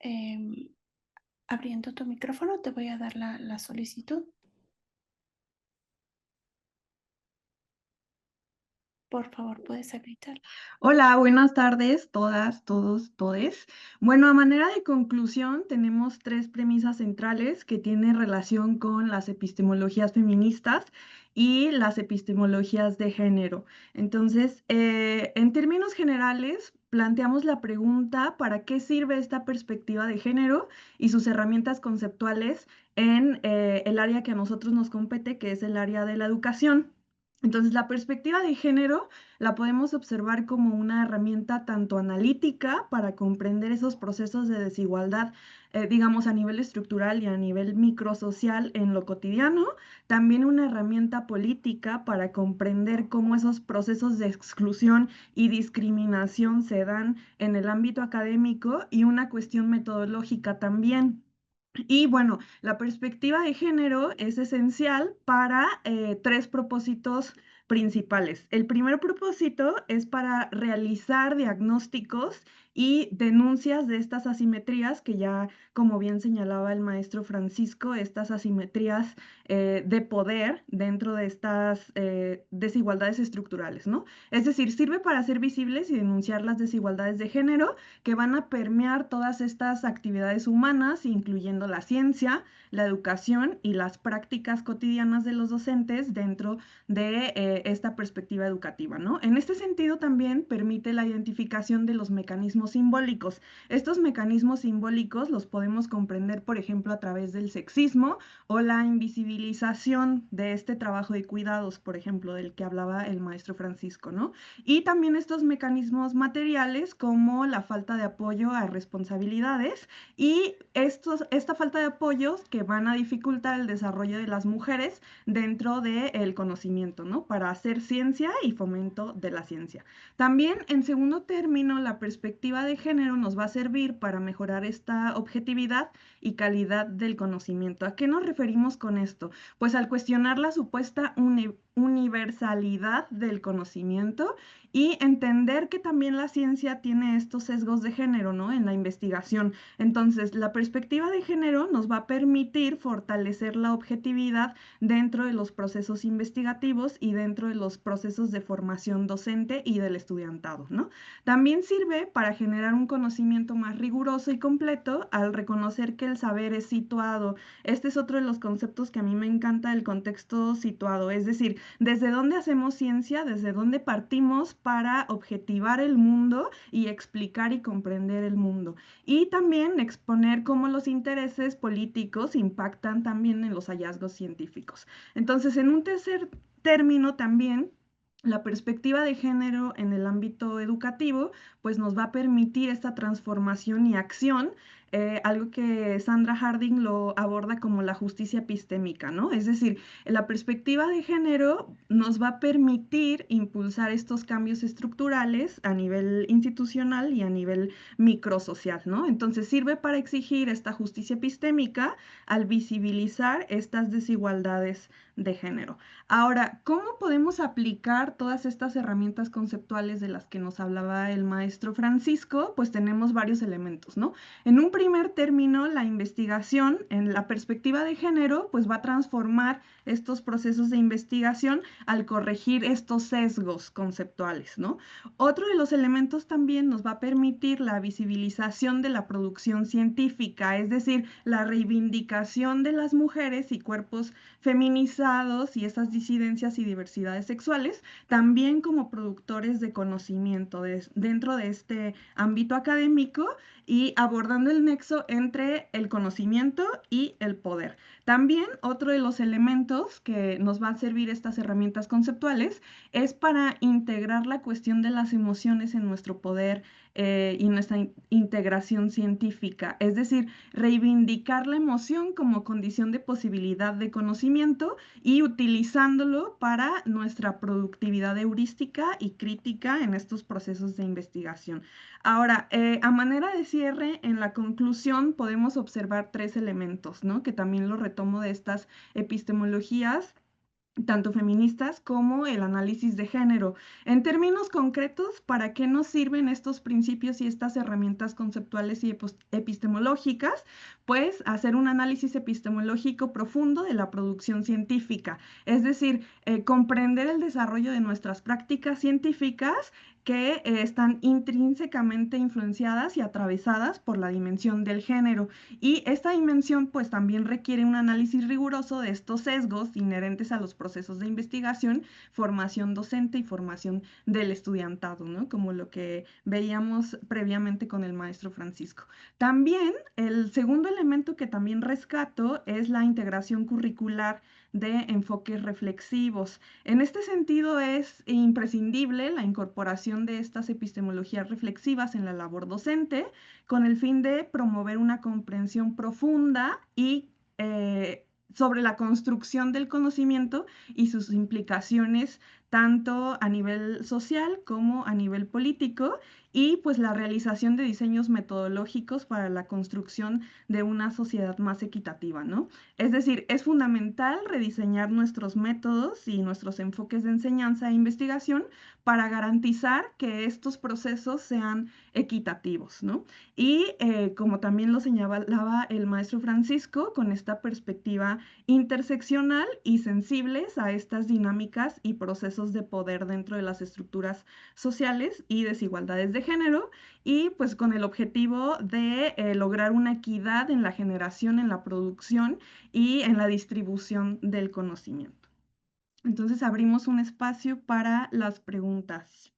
abriendo tu micrófono? Te voy a dar la solicitud. Por favor, puedes habilitar. Hola, buenas tardes, todas, todos, todes. Bueno, a manera de conclusión, tenemos 3 premisas centrales que tienen relación con las epistemologías feministas y las epistemologías de género. Entonces, en términos generales, planteamos la pregunta: ¿para qué sirve esta perspectiva de género y sus herramientas conceptuales en el área que a nosotros nos compete, que es el área de la educación? Entonces, la perspectiva de género la podemos observar como una herramienta tanto analítica para comprender esos procesos de desigualdad, digamos, a nivel estructural y a nivel microsocial en lo cotidiano, también una herramienta política para comprender cómo esos procesos de exclusión y discriminación se dan en el ámbito académico, y una cuestión metodológica también. Y bueno, la perspectiva de género es esencial para 3 propósitos principales. El primer propósito es para realizar diagnósticos y denuncias de estas asimetrías que ya, como bien señalaba el maestro Francisco, estas asimetrías de poder dentro de estas desigualdades estructurales, ¿no? Es decir, sirve para hacer visibles y denunciar las desigualdades de género que van a permear todas estas actividades humanas, incluyendo la ciencia, la educación y las prácticas cotidianas de los docentes dentro de esta perspectiva educativa, ¿no? En este sentido, también permite la identificación de los mecanismos simbólicos. Estos mecanismos simbólicos los podemos comprender, por ejemplo, a través del sexismo o la invisibilización de este trabajo de cuidados, por ejemplo, del que hablaba el maestro Francisco, ¿no? Y también estos mecanismos materiales, como la falta de apoyo a responsabilidades y esta falta de apoyos que van a dificultar el desarrollo de las mujeres dentro del conocimiento, ¿no? Para hacer ciencia y fomento de la ciencia. También, en segundo término, la perspectiva de género nos va a servir para mejorar esta objetividad y calidad del conocimiento. ¿A qué nos referimos con esto? Pues al cuestionar la supuesta universalidad del conocimiento y entender que también la ciencia tiene estos sesgos de género, ¿no? En la investigación. Entonces, la perspectiva de género nos va a permitir fortalecer la objetividad dentro de los procesos investigativos y dentro de los procesos de formación docente y del estudiantado, ¿no? También sirve para generar un conocimiento más riguroso y completo al reconocer que el saber es situado. Este es otro de los conceptos que a mí me encanta, el contexto situado, es decir, desde dónde hacemos ciencia, desde dónde partimos para objetivar el mundo y explicar y comprender el mundo. Y también exponer cómo los intereses políticos impactan también en los hallazgos científicos. Entonces, en un tercer término también, la perspectiva de género en el ámbito educativo, pues nos va a permitir esta transformación y acción, algo que Sandra Harding lo aborda como la justicia epistémica, ¿no? Es decir, la perspectiva de género nos va a permitir impulsar estos cambios estructurales a nivel institucional y a nivel microsocial, ¿no? Entonces sirve para exigir esta justicia epistémica al visibilizar estas desigualdades de género. Ahora, ¿cómo podemos aplicar todas estas herramientas conceptuales de las que nos hablaba el maestro Francisco? Pues tenemos varios elementos, ¿no? En un primer término, la investigación en la perspectiva de género, pues va a transformar estos procesos de investigación al corregir estos sesgos conceptuales, ¿no? Otro de los elementos también nos va a permitir la visibilización de la producción científica, es decir, la reivindicación de las mujeres y cuerpos feminizados y esas disidencias y diversidades sexuales, también como productores de conocimiento dentro de este ámbito académico y abordando el nexo entre el conocimiento y el poder. También otro de los elementos que nos va a servir estas herramientas conceptuales es para integrar la cuestión de las emociones en nuestro poder y nuestra integración científica, es decir, reivindicar la emoción como condición de posibilidad de conocimiento y utilizándolo para nuestra productividad heurística y crítica en estos procesos de investigación. Ahora, a manera de cierre, en la conclusión podemos observar tres elementos, ¿no? Que también lo retomo de estas epistemologías tanto feministas como el análisis de género. En términos concretos, ¿para qué nos sirven estos principios y estas herramientas conceptuales y epistemológicas? Pues hacer un análisis epistemológico profundo de la producción científica, es decir, comprender el desarrollo de nuestras prácticas científicas que están intrínsecamente influenciadas y atravesadas por la dimensión del género. Y esta dimensión pues también requiere un análisis riguroso de estos sesgos inherentes a los procesos de investigación, formación docente y formación del estudiantado, ¿no? Como lo que veíamos previamente con el maestro Francisco. También el segundo elemento que también rescato es la integración curricular de enfoques reflexivos. En este sentido es imprescindible la incorporación de estas epistemologías reflexivas en la labor docente con el fin de promover una comprensión profunda y sobre la construcción del conocimiento y sus implicaciones tanto a nivel social como a nivel político y pues la realización de diseños metodológicos para la construcción de una sociedad más equitativa, ¿no? Es decir, es fundamental rediseñar nuestros métodos y nuestros enfoques de enseñanza e investigación para garantizar que estos procesos sean equitativos, ¿no? Y como también lo señalaba el maestro Francisco, con esta perspectiva interseccional y sensibles a estas dinámicas y procesos de poder dentro de las estructuras sociales y desigualdades de género, y pues con el objetivo de lograr una equidad en la generación, en la producción y en la distribución del conocimiento. Entonces abrimos un espacio para las preguntas.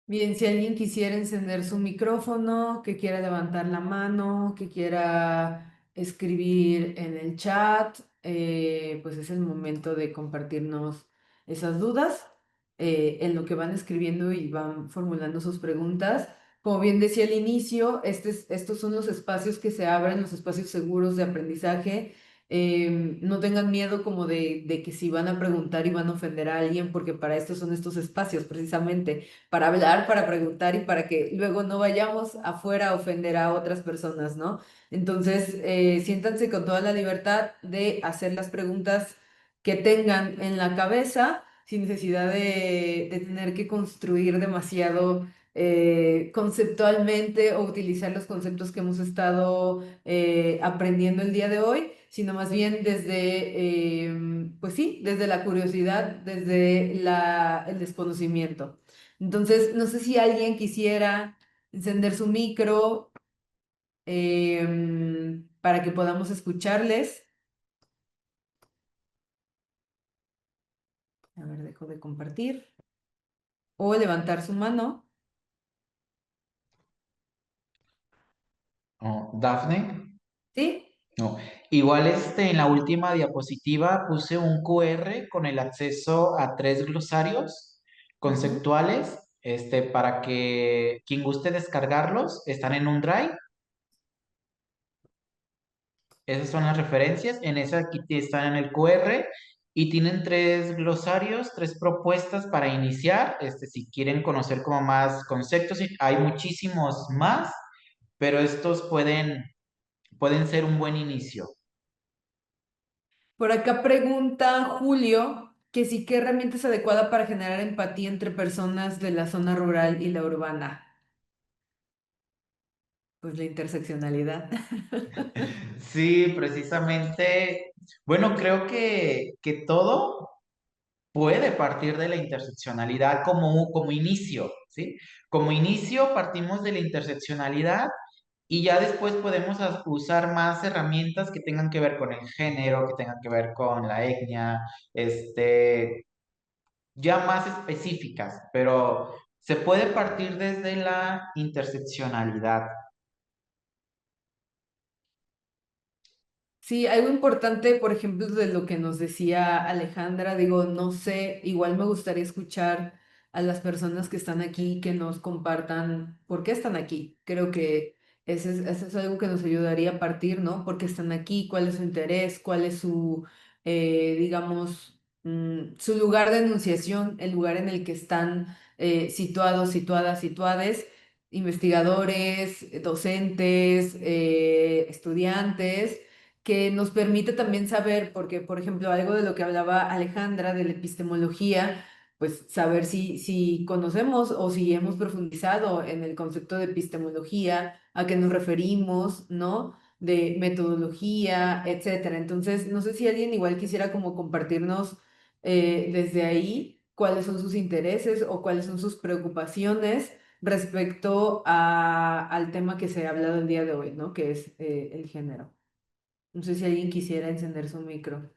Bien, si alguien quisiera encender su micrófono, que quiera levantar la mano, que quiera escribir en el chat, pues es el momento de compartirnos esas dudas en lo que van escribiendo y van formulando sus preguntas. Como bien decía al inicio, estos son los espacios que se abren, los espacios seguros de aprendizaje. No tengan miedo como de que si van a preguntar y van a ofender a alguien, porque para esto son estos espacios precisamente para hablar, para preguntar y para que luego no vayamos afuera a ofender a otras personas, ¿no? Entonces, siéntanse con toda la libertad de hacer las preguntas que tengan en la cabeza sin necesidad de tener que construir demasiado conceptualmente o utilizar los conceptos que hemos estado aprendiendo el día de hoy, sino más bien desde, pues sí, desde la curiosidad, desde el desconocimiento. Entonces, no sé si alguien quisiera encender su micro para que podamos escucharles. A ver, dejo de compartir. O levantar su mano. Oh, Dafne. ¿Sí? No. Igual en la última diapositiva puse un QR con el acceso a 3 glosarios conceptuales, para que quien guste descargarlos, están en un drive. Esas son las referencias. En esa aquí están en el QR y tienen 3 glosarios, 3 propuestas para iniciar. Si quieren conocer como más conceptos, hay muchísimos más, pero estos pueden ser un buen inicio. Por acá pregunta Julio que sí, ¿qué herramienta es adecuada para generar empatía entre personas de la zona rural y la urbana? Pues la interseccionalidad. Sí, precisamente. Bueno, creo que todo puede partir de la interseccionalidad como inicio, ¿sí? Como inicio partimos de la interseccionalidad y ya después podemos usar más herramientas que tengan que ver con el género, que tengan que ver con la etnia, ya más específicas, pero se puede partir desde la interseccionalidad. Sí, algo importante, por ejemplo, de lo que nos decía Alejandra, digo, no sé, igual me gustaría escuchar a las personas que están aquí que nos compartan por qué están aquí. Creo que eso es algo que nos ayudaría a partir, ¿no? ¿Por qué están aquí? ¿Cuál es su interés? ¿Cuál es su, digamos, su lugar de enunciación, el lugar en el que están situados, situadas, situades? Investigadores, docentes, estudiantes, que nos permite también saber, porque por ejemplo algo de lo que hablaba Alejandra de la epistemología, pues saber si conocemos o si hemos profundizado en el concepto de epistemología, a qué nos referimos, ¿no? De metodología, etcétera. Entonces, no sé si alguien igual quisiera como compartirnos desde ahí cuáles son sus intereses o cuáles son sus preocupaciones respecto al tema que se ha hablado el día de hoy, ¿no? Que es el género. No sé si alguien quisiera encender su micro.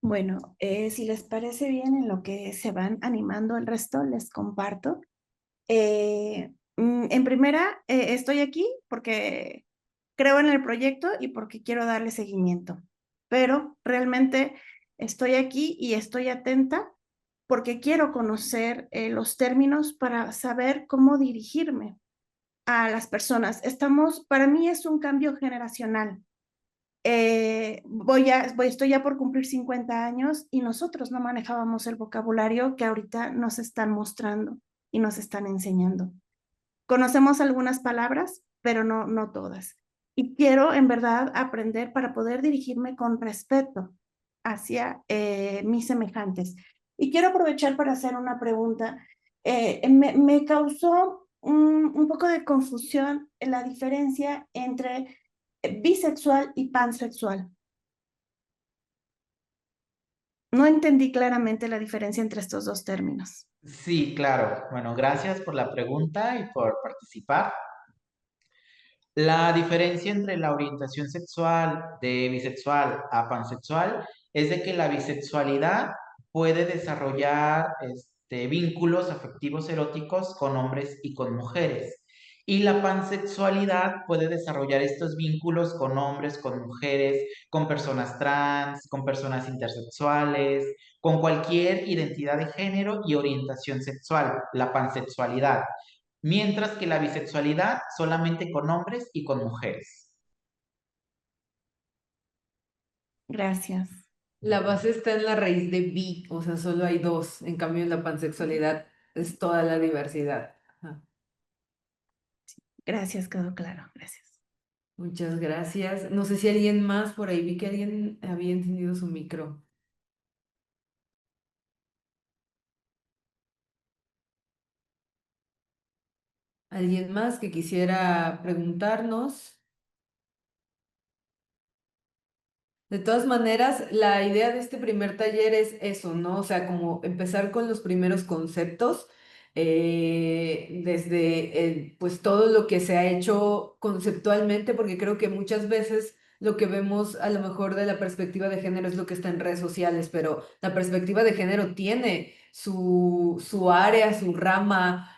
Bueno, si les parece bien, en lo que se van animando el resto, les comparto. En primera, estoy aquí porque creo en el proyecto y porque quiero darle seguimiento, pero realmente estoy aquí y estoy atenta porque quiero conocer los términos para saber cómo dirigirme a las personas. Para mí es un cambio generacional. Estoy ya por cumplir 50 años y nosotros no manejábamos el vocabulario que ahorita nos están mostrando y nos están enseñando. Conocemos algunas palabras, pero no todas. Y quiero en verdad aprender para poder dirigirme con respeto hacia mis semejantes. Y quiero aprovechar para hacer una pregunta. Me causó un poco de confusión en la diferencia entre bisexual y pansexual. No entendí claramente la diferencia entre estos dos términos. Sí, claro. Bueno, gracias por la pregunta y por participar. La diferencia entre la orientación sexual de bisexual a pansexual es de que la bisexualidad puede desarrollar vínculos afectivos eróticos con hombres y con mujeres. Y la pansexualidad puede desarrollar estos vínculos con hombres, con mujeres, con personas trans, con personas intersexuales, con cualquier identidad de género y orientación sexual, la pansexualidad, mientras que la bisexualidad solamente con hombres y con mujeres. Gracias. La base está en la raíz de bi, o sea, solo hay dos. En cambio, en la pansexualidad es toda la diversidad. Ajá. Gracias, quedó claro. Gracias. Muchas gracias. No sé si alguien más por ahí vi que alguien había encendido su micro. ¿Alguien más que quisiera preguntarnos? De todas maneras, la idea de este primer taller es eso, ¿no? O sea, como empezar con los primeros conceptos, desde pues todo lo que se ha hecho conceptualmente, porque creo que muchas veces lo que vemos a lo mejor de la perspectiva de género es lo que está en redes sociales, pero la perspectiva de género tiene su área, su rama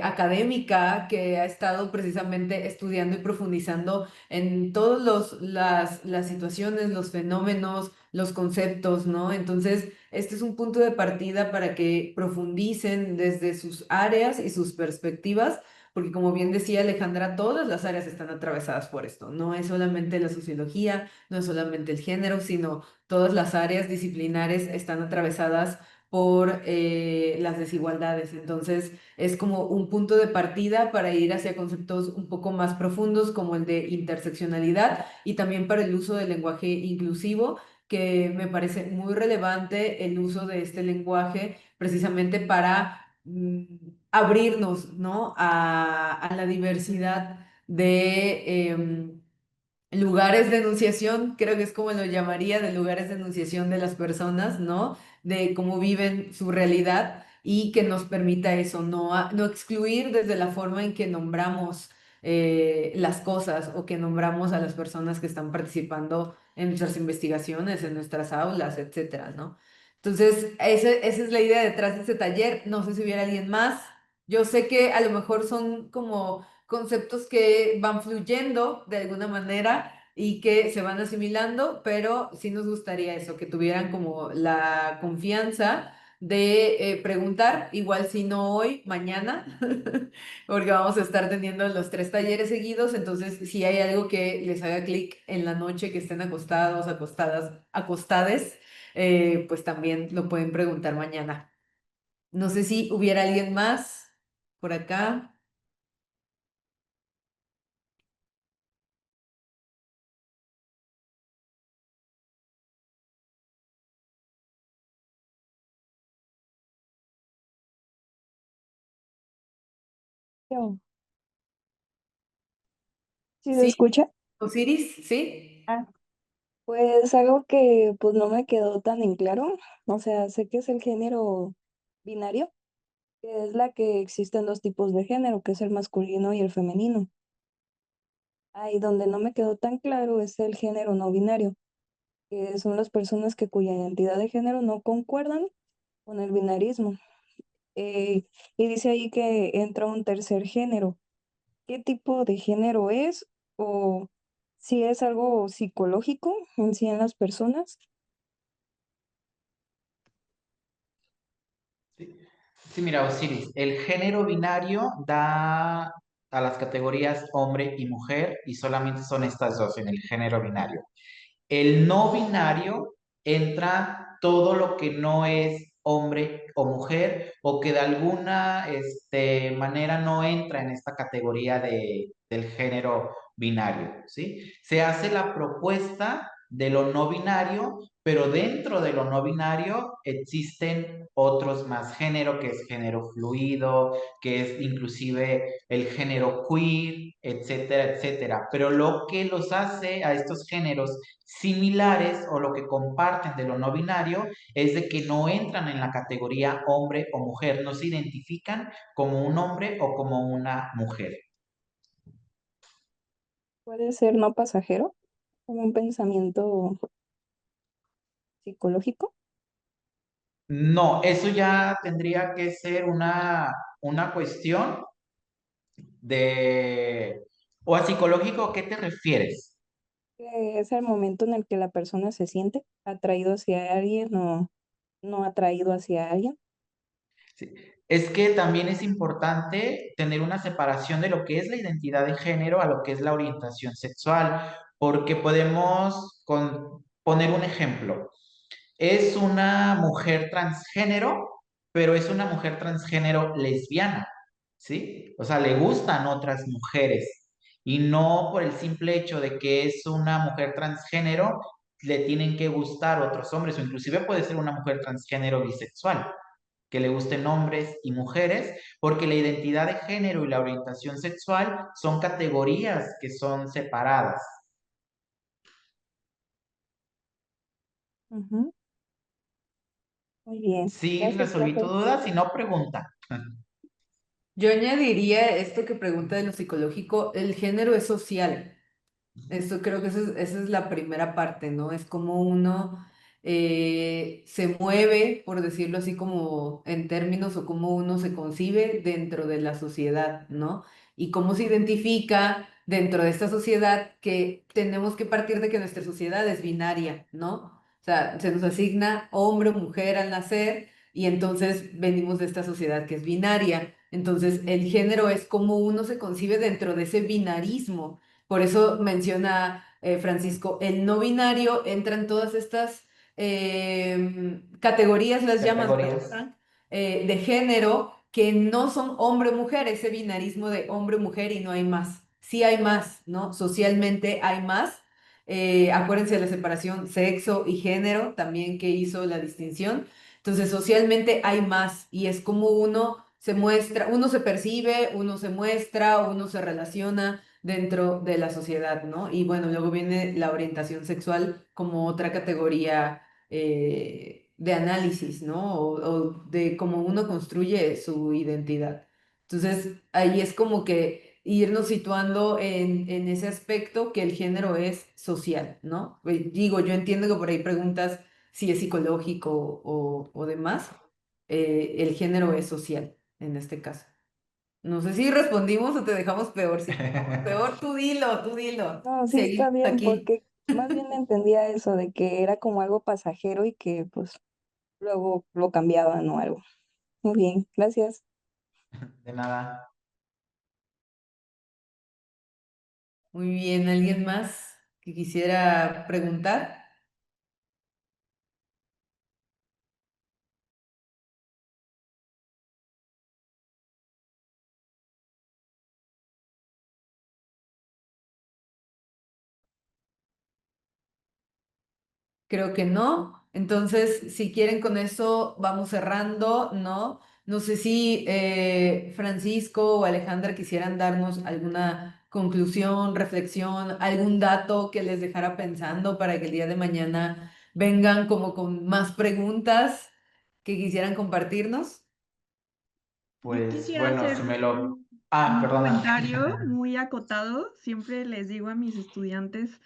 académica que ha estado precisamente estudiando y profundizando en todas las situaciones, los fenómenos, los conceptos, ¿no? Entonces, este es un punto de partida para que profundicen desde sus áreas y sus perspectivas, porque como bien decía Alejandra, todas las áreas están atravesadas por esto. No es solamente la sociología, no es solamente el género, sino todas las áreas disciplinares están atravesadas por las desigualdades. Entonces, es como un punto de partida para ir hacia conceptos un poco más profundos como el de interseccionalidad y también para el uso del lenguaje inclusivo, que me parece muy relevante el uso de este lenguaje precisamente para abrirnos, ¿no? a la diversidad de lugares de enunciación, creo que es como lo llamaría, de lugares de enunciación de las personas, ¿no? De cómo viven su realidad y que nos permita eso, no excluir desde la forma en que nombramos las cosas o que nombramos a las personas que están participando en nuestras investigaciones, en nuestras aulas, etcétera, ¿no? Entonces, esa es la idea detrás de este taller. No sé si hubiera alguien más. Yo sé que a lo mejor son como conceptos que van fluyendo de alguna manera y que se van asimilando, pero sí nos gustaría eso, que tuvieran como la confianza de preguntar, igual si no hoy, mañana, porque vamos a estar teniendo los 3 talleres seguidos, entonces si hay algo que les haga clic en la noche, que estén acostados, acostadas, acostades, pues también lo pueden preguntar mañana. No sé si hubiera alguien más por acá. Yo. ¿Sí se ¿Sí? escucha? Osiris, ¿sí? Ah, pues algo que pues no me quedó tan en claro, o sea, sé que es el género binario, que es la que existen dos tipos de género, que es el masculino y el femenino. Ahí donde no me quedó tan claro es el género no binario, que son las personas que cuya identidad de género no concuerdan con el binarismo. Eh, y dice ahí que entra un tercer género. ¿Qué tipo de género es? O si es algo psicológico en sí en las personas. Sí, sí, mira, Osiris, el género binario da a las categorías hombre y mujer y solamente son estas dos en el género binario. El no binario entra todo lo que no es hombre o mujer o que de alguna manera no entra en esta categoría del género binario, ¿sí? Se hace la propuesta de lo no binario, pero dentro de lo no binario existen otros más género, que es género fluido, que es inclusive el género queer, etcétera, etcétera. Pero lo que los hace a estos géneros similares o lo que comparten de lo no binario es de que no entran en la categoría hombre o mujer, no se identifican como un hombre o como una mujer. Puede ser no pasajero, como un pensamiento psicológico. No, eso ya tendría que ser una cuestión de... ¿O a psicológico a qué te refieres? Que es el momento en el que la persona se siente atraído hacia alguien o no atraído hacia alguien. Sí. Es que también es importante tener una separación de lo que es la identidad de género a lo que es la orientación sexual, porque podemos poner un ejemplo. Es una mujer transgénero, pero es una mujer transgénero lesbiana, ¿sí? O sea, le gustan otras mujeres y no por el simple hecho de que es una mujer transgénero, le tienen que gustar otros hombres o inclusive puede ser una mujer transgénero bisexual que le gusten hombres y mujeres, porque la identidad de género y la orientación sexual son categorías que son separadas. Ujú. Muy bien, Sí, gracias, resolví tu profe. duda, si no, pregunta. Yo añadiría esto que pregunta de lo psicológico, el género es social. Esto creo que esa es la primera parte, ¿no? Es como uno se mueve, por decirlo así, como en términos o cómo uno se concibe dentro de la sociedad, ¿no? Y cómo se identifica dentro de esta sociedad que tenemos que partir de que nuestra sociedad es binaria, ¿no? O sea, se nos asigna hombre o mujer al nacer y entonces venimos de esta sociedad que es binaria. Entonces, el género es cómo uno se concibe dentro de ese binarismo. Por eso menciona Francisco, el no binario entra en todas estas categorías, las llamas, ¿verdad, Categorías. Frank? De género que no son hombre-mujer, ese binarismo de hombre-mujer y no hay más. Sí hay más, ¿no? Socialmente hay más, Acuérdense de la separación sexo y género, también que hizo la distinción. Entonces, socialmente hay más y es como uno se muestra, uno se percibe, uno se muestra, uno se relaciona dentro de la sociedad, ¿no? Y bueno, luego viene la orientación sexual como otra categoría de análisis, ¿no? O de cómo uno construye su identidad. Entonces, ahí es como que irnos situando en ese aspecto que el género es social, ¿no? Digo, yo entiendo que por ahí preguntas si es psicológico o demás. El género es social en este caso. No sé si respondimos o te dejamos peor. Si te dejamos peor, tú dilo. No, sí está Seguimos bien, aquí. porque más bien entendía eso de que era como algo pasajero y que pues luego lo cambiaban o algo. Muy bien, gracias. De nada. Muy bien, ¿alguien más que quisiera preguntar? Creo que no. Entonces, si quieren con eso, vamos cerrando, ¿no? No sé si Francisco o Alejandra quisieran darnos alguna conclusión, reflexión, algún dato que les dejara pensando para que el día de mañana vengan como con más preguntas que quisieran compartirnos. Yo Pues quisiera bueno, hacer si me lo... Ah, un perdona. comentario muy acotado. Siempre les digo a mis estudiantes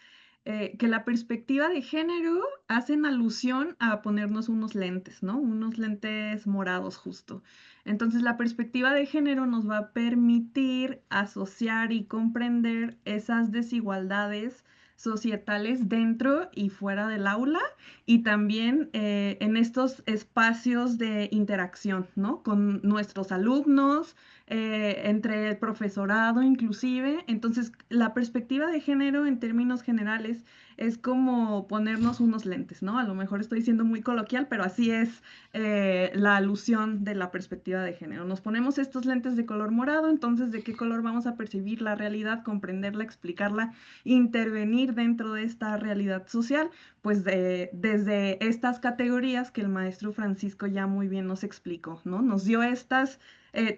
que la perspectiva de género hacen alusión a ponernos unos lentes, ¿no? Unos lentes morados justo. Entonces, la perspectiva de género nos va a permitir asociar y comprender esas desigualdades societales dentro y fuera del aula y también en estos espacios de interacción, ¿no? Con nuestros alumnos, entre el profesorado inclusive. Entonces, la perspectiva de género en términos generales es como ponernos unos lentes, ¿no? A lo mejor estoy siendo muy coloquial, pero así es la alusión de la perspectiva de género. Nos ponemos estos lentes de color morado, entonces, ¿de qué color vamos a percibir la realidad, comprenderla, explicarla, intervenir dentro de esta realidad social? Pues desde estas categorías que el maestro Francisco ya muy bien nos explicó, ¿no? Nos dio estas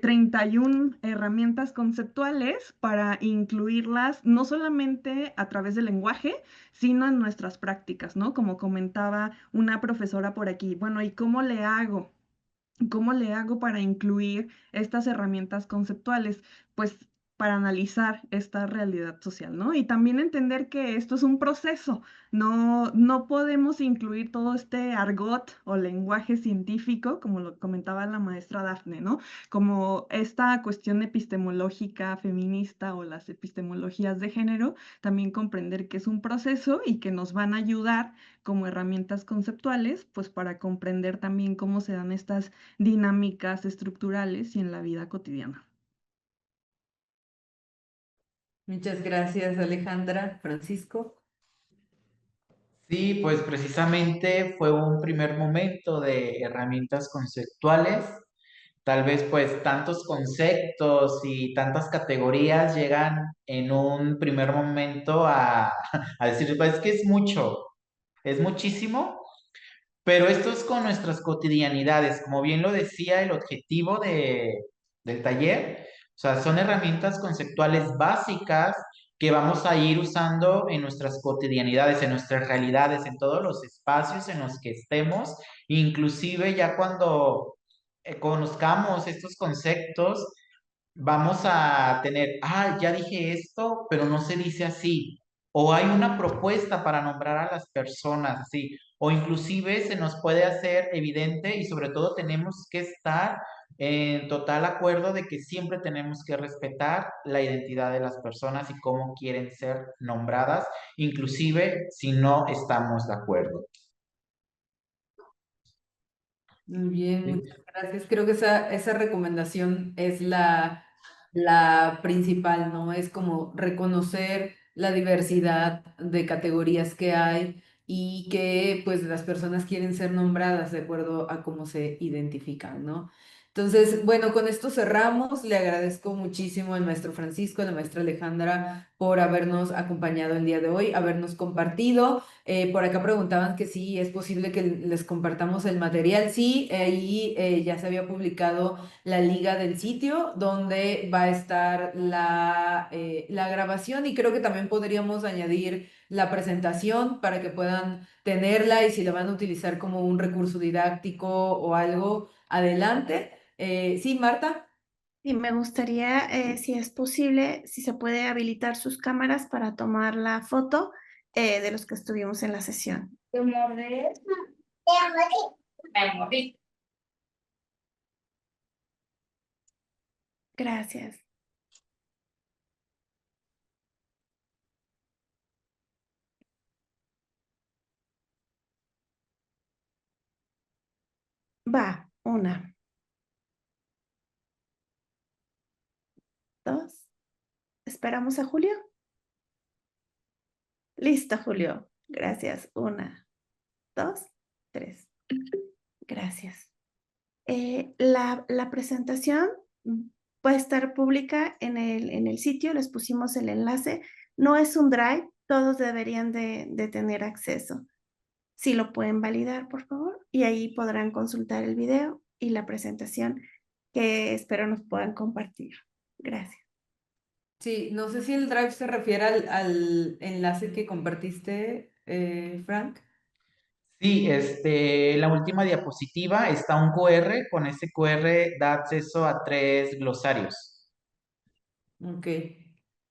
31 herramientas conceptuales para incluirlas no solamente a través del lenguaje, sino en nuestras prácticas, ¿no? Como comentaba una profesora por aquí, bueno, ¿y cómo le hago? ¿Cómo le hago para incluir estas herramientas conceptuales? Pues para analizar esta realidad social, ¿no? Y también entender que esto es un proceso, no podemos incluir todo este argot o lenguaje científico, como lo comentaba la maestra Dafne, ¿no? Como esta cuestión epistemológica feminista o las epistemologías de género, también comprender que es un proceso y que nos van a ayudar como herramientas conceptuales, pues para comprender también cómo se dan estas dinámicas estructurales y en la vida cotidiana. Muchas gracias, Alejandra. Francisco. Sí, pues precisamente fue un primer momento de herramientas conceptuales. Tal vez pues tantos conceptos y tantas categorías llegan en un primer momento a decir, pues es que es mucho, es muchísimo, pero esto es con nuestras cotidianidades, como bien lo decía el objetivo del taller, o sea, son herramientas conceptuales básicas que vamos a ir usando en nuestras cotidianidades, en nuestras realidades, en todos los espacios en los que estemos, inclusive ya cuando conozcamos estos conceptos, vamos a tener, ya dije esto, pero no se dice así. O hay una propuesta para nombrar a las personas así. O inclusive se nos puede hacer evidente y sobre todo tenemos que estar en total acuerdo de que siempre tenemos que respetar la identidad de las personas y cómo quieren ser nombradas, inclusive si no estamos de acuerdo. Muy bien, ¿Sí? muchas gracias. Creo que esa recomendación es la principal, ¿no? Es como reconocer la diversidad de categorías que hay y que pues las personas quieren ser nombradas de acuerdo a cómo se identifican, ¿no? Entonces, bueno, con esto cerramos. Le agradezco muchísimo al maestro Francisco, a la maestra Alejandra por habernos acompañado el día de hoy, habernos compartido. Por acá preguntaban que si es posible que les compartamos el material. Sí, ahí ya se había publicado la liga del sitio donde va a estar la grabación y creo que también podríamos añadir la presentación para que puedan tenerla y si la van a utilizar como un recurso didáctico o algo, adelante. Sí, Marta. Y me gustaría, si es posible, si se puede habilitar sus cámaras para tomar la foto de los que estuvimos en la sesión. Gracias. Va, 1, 2. ¿Esperamos a Julio? Listo, Julio. Gracias. 1, 2, 3. Gracias. La presentación va a estar pública en el sitio, les pusimos el enlace. No es un drive, todos deberían de tener acceso. Si lo pueden validar, por favor, y ahí podrán consultar el video y la presentación que espero nos puedan compartir. Gracias. Sí, no sé si el drive se refiere al enlace que compartiste, Frank. Sí, la última diapositiva está un QR, con ese QR da acceso a 3 glosarios. Ok,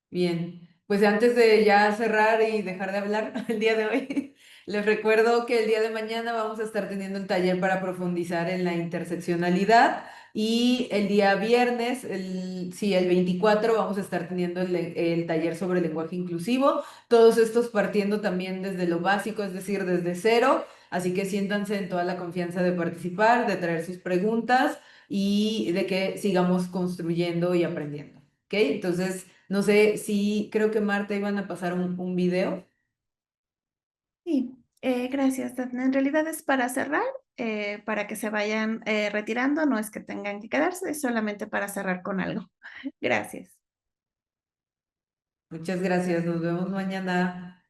bien. Pues antes de ya cerrar y dejar de hablar el día de hoy, les recuerdo que el día de mañana vamos a estar teniendo un taller para profundizar en la interseccionalidad y el día viernes, el 24, vamos a estar teniendo el taller sobre lenguaje inclusivo. Todos estos partiendo también desde lo básico, es decir, desde cero. Así que siéntanse en toda la confianza de participar, de traer sus preguntas y de que sigamos construyendo y aprendiendo. ¿Ok? Entonces, no sé si creo que Marta iban a pasar un video. Sí, gracias, Dafne. En realidad es para cerrar, para que se vayan retirando, no es que tengan que quedarse, es solamente para cerrar con algo. Gracias. Muchas gracias, nos vemos mañana.